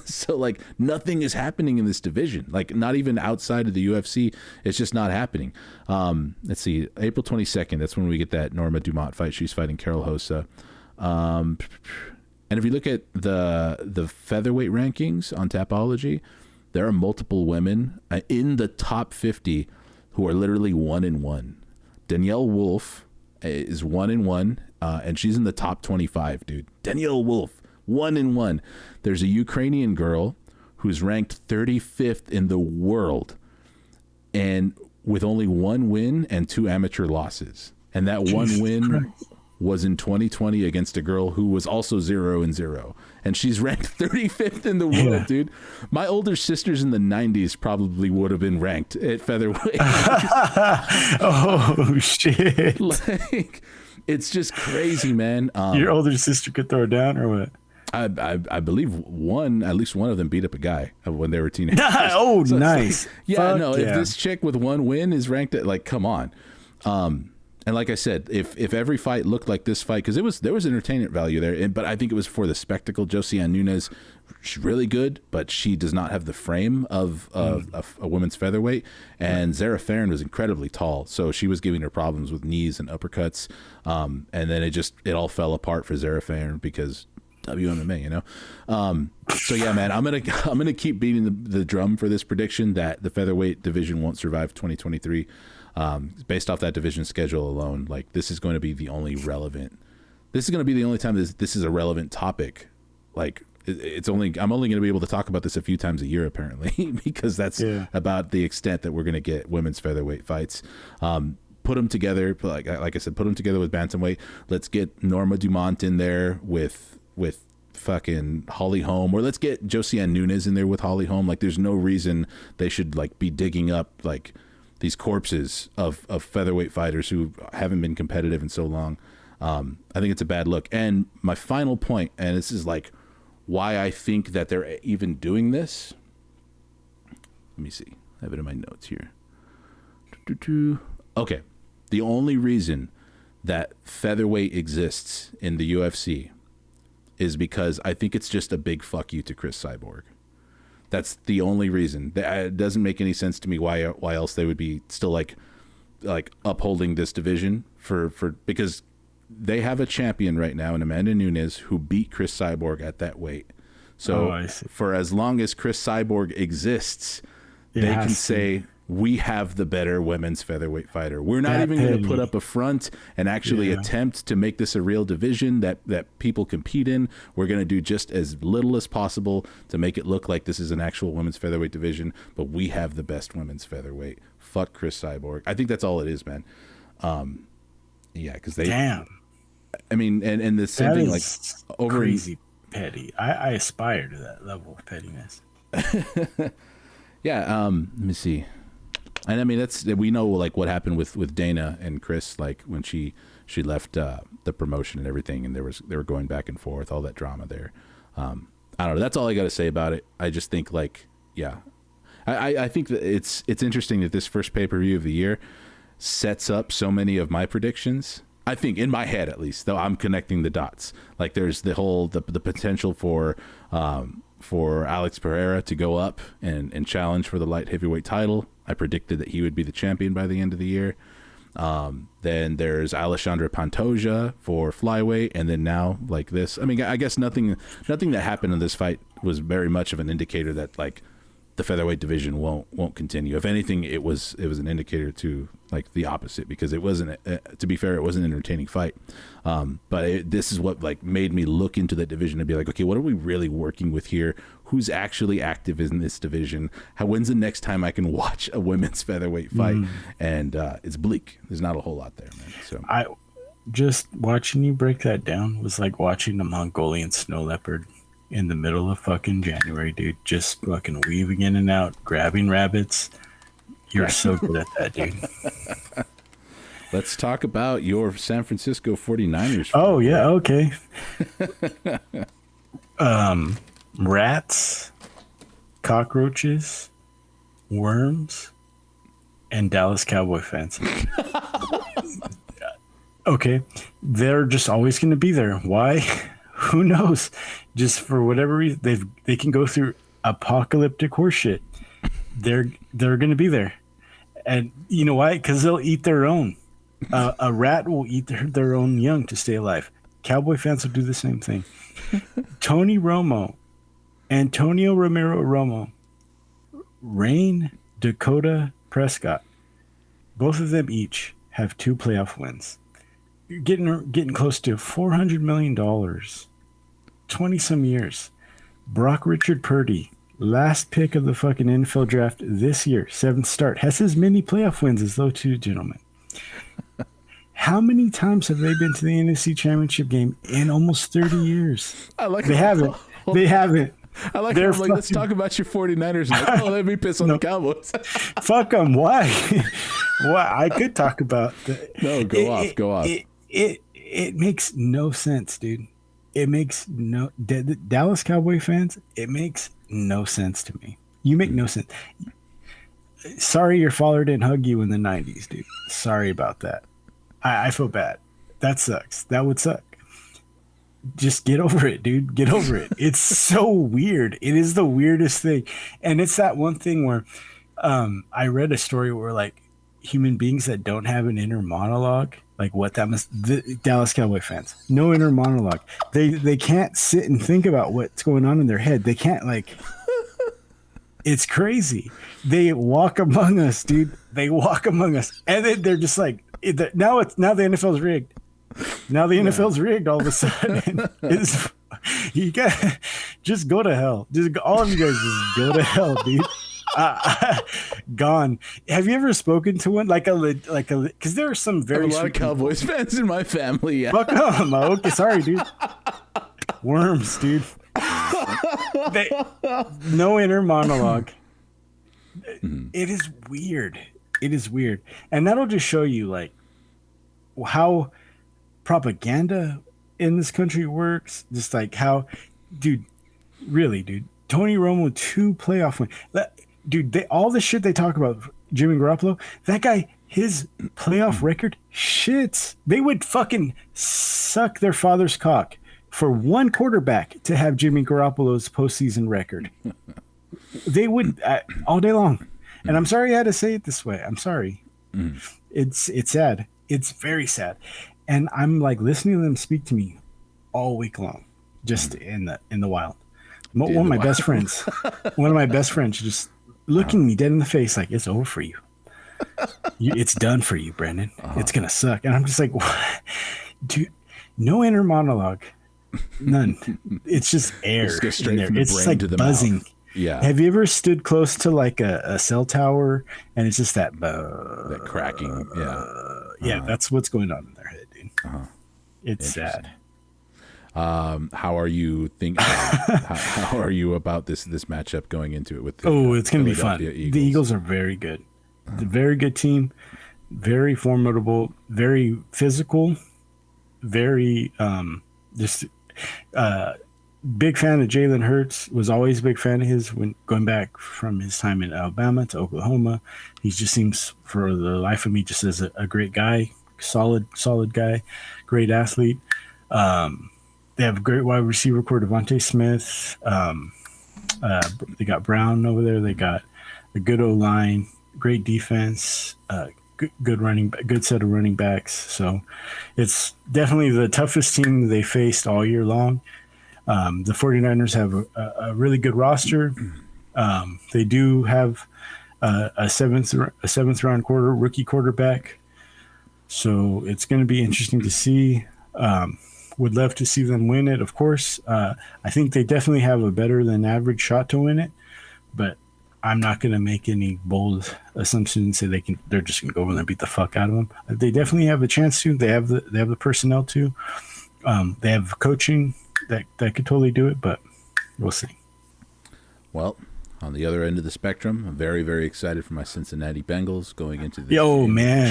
So like nothing is happening in this division, like not even outside of the UFC. It's just not happening. Let's see, April 22nd, that's when we get that Norma Dumont fight. She's fighting Carol Hossa. And if you look at the featherweight rankings on Tapology, there are multiple women in the top 50 who are literally 1-1. Danielle Wolf is 1-1, and she's in the top 25, dude. Danielle Wolf, 1-1. There's a Ukrainian girl who's ranked 35th in the world, and with only 1 win and 2 amateur losses. And that one win was in 2020 against a girl who was also 0-0. And she's ranked 35th in the world, dude. My older sisters in the 90s probably would have been ranked at featherweight. Oh, shit. Like, it's just crazy, man. Your older sister could throw it down or what? I believe at least one of them beat up a guy when they were teenagers. Oh, so nice. Like, yeah, Fuck if this chick with 1 win is ranked at, like, come on. And like I said, if every fight looked like this fight, because there was entertainment value there, but I think it was for the spectacle. Josiane Nunes, she's really good, but she does not have the frame of a women's featherweight. And Zara Farron was incredibly tall, so she was giving her problems with knees and uppercuts. And then it all fell apart for Zara Farron because WMMA, you know. So yeah, man, I'm gonna keep beating the drum for this prediction that the featherweight division won't survive 2023. Based off that division schedule alone, like this is going to be the only relevant. This is going to be the only time this is a relevant topic. Like I'm only going to be able to talk about this a few times a year apparently, because that's about the extent that we're going to get women's featherweight fights. Put them together, like I said, put them together with bantamweight. Let's get Norma Dumont in there with fucking Holly Holm, or let's get Josiane Nunes in there with Holly Holm. Like there's no reason they should like be digging up like these corpses of featherweight fighters who haven't been competitive in so long. I think it's a bad look. And my final point, and this is like why I think that they're even doing this. Let me see. I have it in my notes here. Okay. The only reason that featherweight exists in the UFC is because I think it's just a big fuck you to Chris Cyborg. That's the only reason. It doesn't make any sense to me why else they would be still like upholding this division for because they have a champion right now in Amanda Nunes who beat Chris Cyborg at that weight. So for as long as Chris Cyborg exists, they can say we have the better women's featherweight fighter. We're not even going to put up a front and actually attempt to make this a real division that people compete in. We're going to do just as little as possible to make it look like this is an actual women's featherweight division, but we have the best women's featherweight. Fuck Chris Cyborg. I think that's all it is, man. Yeah, because they... Damn. I mean, and the same thing, like... crazy petty. I aspire to that level of pettiness. Yeah, let me see. And I mean, we know like what happened with Dana and Chris, like when she left the promotion and everything, and they were going back and forth, all that drama there. I don't know. That's all I got to say about it. I just think like, yeah, I think that it's interesting that this first pay-per-view of the year sets up so many of my predictions. I think in my head, at least, though, I'm connecting the dots. Like there's the whole the potential for Alex Pereira to go up and challenge for the light heavyweight title. I predicted that he would be the champion by the end of the year. Then there's Alexandra Pantoja for flyweight, and then now like this. I mean, I guess nothing that happened in this fight was very much of an indicator that like the featherweight division won't continue. If anything, it was an indicator to like the opposite, because it wasn't. To be fair, it wasn't an entertaining fight. But this is what like made me look into that division and be like, okay, what are we really working with here? Who's actually active in this division? When's the next time I can watch a women's featherweight fight? And it's bleak. There's not a whole lot there, man. So I just watching you break that down was like watching a Mongolian snow leopard in the middle of fucking January, dude. Just fucking weaving in and out, grabbing rabbits. You're so good at that, dude. Let's talk about your San Francisco 49ers. Oh, yeah, okay. Rats, cockroaches, worms, and Dallas Cowboy fans. Okay, they're just always going to be there. Why? Who knows? Just for whatever reason, they can go through apocalyptic horseshit. They're going to be there, and you know why? Because they'll eat their own. A rat will eat their own young to stay alive. Cowboy fans will do the same thing. Tony Romo, Antonio Romero Romo, Rain Dakota Prescott, both of them each have 2 playoff wins. You're getting close to $400 million, 20-some years. Brock Richard Purdy, last pick of the fucking NFL draft this year, 7th start, has as many playoff wins as those 2 gentlemen. How many times have they been to the NFC Championship game in almost 30 years? They haven't. They haven't. I like it. Like, let's talk about your 49ers. Like, oh, let me piss on the Cowboys. Fuck them. Why? Why? I could talk about that. No, go off. It makes no sense, dude. It makes no Dallas Cowboy fans. It makes no sense to me. You make no sense. Sorry, your father didn't hug you in the 90s, dude. Sorry about that. I feel bad. That sucks. That would suck. Just get over it, dude. Get over it. It's so weird. It is the weirdest thing, and it's that one thing where I read a story where like human beings that don't have an inner monologue. Like what that must the Dallas Cowboy fans, no inner monologue. They can't sit and think about what's going on in their head. They can't like. It's crazy. They walk among us, dude. They walk among us, and then they're just like now the NFL's rigged. Now the NFL's rigged all of a sudden. You got just go to hell. Just all of you guys just go to hell, dude. Gone. Have you ever spoken to one like a because there are some very a lot of Cowboys fans in my family. Yeah. Fuck them. Okay, sorry, dude. Worms, dude. No inner monologue. It is weird. It is weird, and that'll just show you like how propaganda in this country works. Just like how, dude. Really, dude. Tony Romo 2 playoff wins. Dude, all the shit they talk about Jimmy Garoppolo, that guy, his playoff record, shits. They would fucking suck their father's cock for one quarterback to have Jimmy Garoppolo's postseason record. They would all day long. And I'm sorry I had to say it this way. I'm sorry. It's sad. It's very sad. And I'm like listening to them speak to me all week long, just in the wild. One of my best friends just looking me dead in the face like, it's over for you. It's done for you, Brandon. It's going to suck. And I'm just like, what? Dude, no inner monologue. None. It's just air. Just go straight in from there. the It's brain like to the buzzing. mouth. Yeah. Have you ever stood close to like a cell tower and it's just that cracking? Yeah. Yeah, that's what's going on in their head, dude. It's sad. How are you how are you about this matchup going into it with it's going to be fun. Eagles? The Eagles are very good. It's a very good team, very formidable, very physical, very big fan of Jalen Hurts. Was always a big fan of his when going back from his time in Alabama to Oklahoma. He just seems, for the life of me, just as a great guy, solid guy, great athlete. They have a great wide receiver core, Devontae Smith. They got Brown over there. They got a good O-line, great defense, good set of running backs. So it's definitely the toughest team they faced all year long. The 49ers have a really good roster. They do have a seventh round rookie quarterback. So it's going to be interesting to see. Would love to see them win it, of course. I think they definitely have a better than average shot to win it, but I'm not going to make any bold assumptions and say they're just going to go over there and beat the fuck out of them. They definitely have a chance to. They have the personnel to. They have coaching that could totally do it, but we'll see. Well, on the other end of the spectrum, I'm very, very excited for my Cincinnati Bengals going into the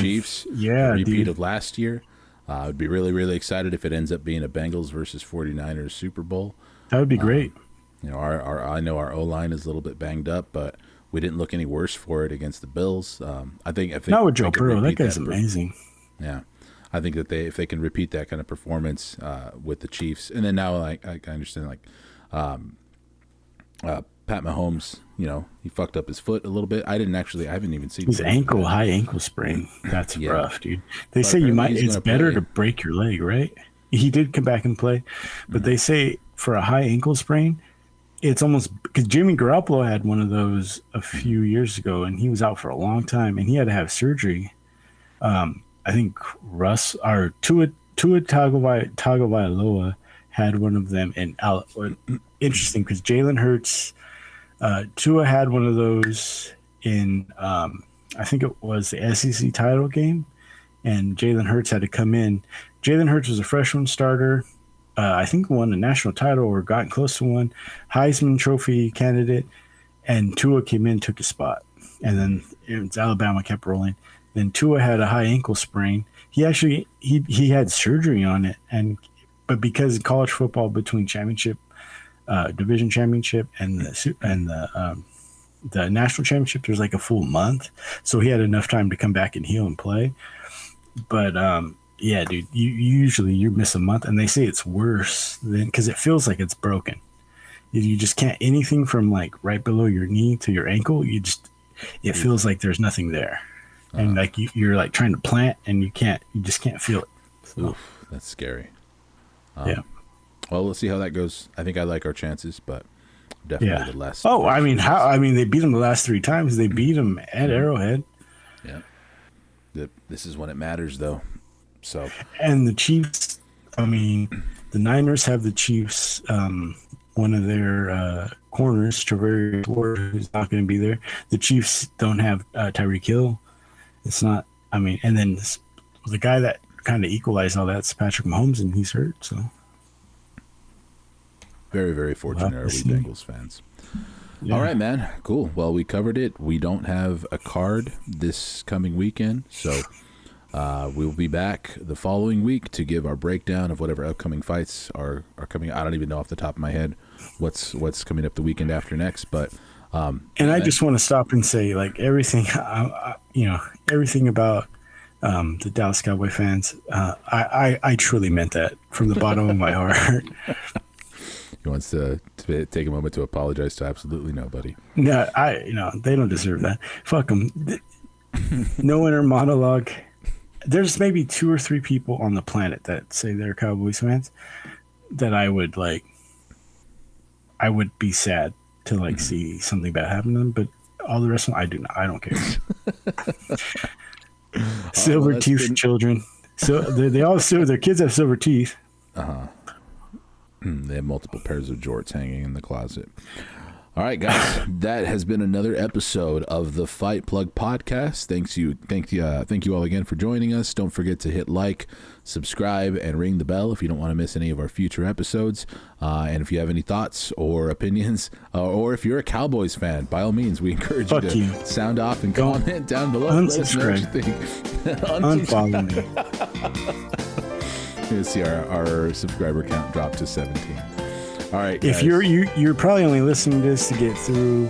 Chiefs. Yeah, repeat of last year. I'd be really, really excited if it ends up being a Bengals versus 49ers Super Bowl. That would be great. I know our O-line is a little bit banged up, but we didn't look any worse for it against the Bills. I think not with Joe Burrow. That guy's amazing. Yeah, I think that if they can repeat that kind of performance with the Chiefs, and then now I understand Pat Mahomes, he fucked up his foot a little bit. I haven't even seen his high ankle sprain. That's rough, dude. They say it's better to break your leg, right? He did come back and play, but they say for a high ankle sprain, it's almost because Jimmy Garoppolo had one of those a few years ago, and he was out for a long time, and he had to have surgery. I think Tua Tagovailoa had one of them, and interesting because Jalen Hurts. Tua had one of those in, I think it was the SEC title game, and Jalen Hurts had to come in. Jalen Hurts was a freshman starter. I think won a national title or gotten close to one, Heisman Trophy candidate, and Tua came in, took his spot. And then Alabama kept rolling. Then Tua had a high ankle sprain. He actually he had surgery on it, but because college football between division championship and the national championship, there's like a full month, so he had enough time to come back and heal and play. But yeah, dude, you miss a month, and they say it's worse than because it feels like it's broken. You just can't anything from like right below your knee to your ankle. It feels like there's nothing there, and like you're like trying to plant and you just can't feel it. So, oof, that's scary. Yeah. Well, let's see how that goes. I think I like our chances, but definitely the less. Oh, I mean, they beat them the last 3 times. They beat them at Arrowhead. Yeah. This is when it matters, though. So. And the Chiefs. I mean, the Niners have the Chiefs. One of their corners, Trevor Ward, who's not going to be there. The Chiefs don't have Tyreek Hill. It's not. I mean, and then the guy that kind of equalized all that's Patrick Mahomes, and he's hurt. So. Very, very fortunate are we Bengals fans. Yeah. All right, man. Cool. Well, we covered it. We don't have a card this coming weekend, so we'll be back the following week to give our breakdown of whatever upcoming fights are coming. I don't even know off the top of my head what's coming up the weekend after next, but I just want to stop and say, like, everything, everything about the Dallas Cowboy fans. I truly meant that from the bottom of my heart. He wants to take a moment to apologize to absolutely nobody. No, they don't deserve that. Fuck them. No inner monologue. There's maybe 2 or 3 people on the planet that say they're Cowboys fans that I would be sad to see something bad happen to them, but all the rest of them, I do not. I don't care. Silver teeth children. So they all their kids have silver teeth. They have multiple pairs of jorts hanging in the closet. All right, guys, that has been another episode of the Fight Plug podcast. Thank you all again for joining us. Don't forget to hit like, subscribe, and ring the bell if you don't want to miss any of our future episodes. And if you have any thoughts or opinions, or if you're a Cowboys fan, by all means, we encourage you to sound off and comment down below. Unsubscribe. Unfollow me. You see our subscriber count drop to 17. All right, guys. If you're probably only listening to this to get through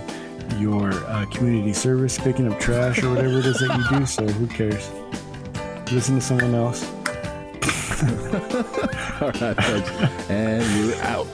your community service, picking up trash or whatever it is that you do, so who cares? Listen to someone else. All right, folks. And we're out.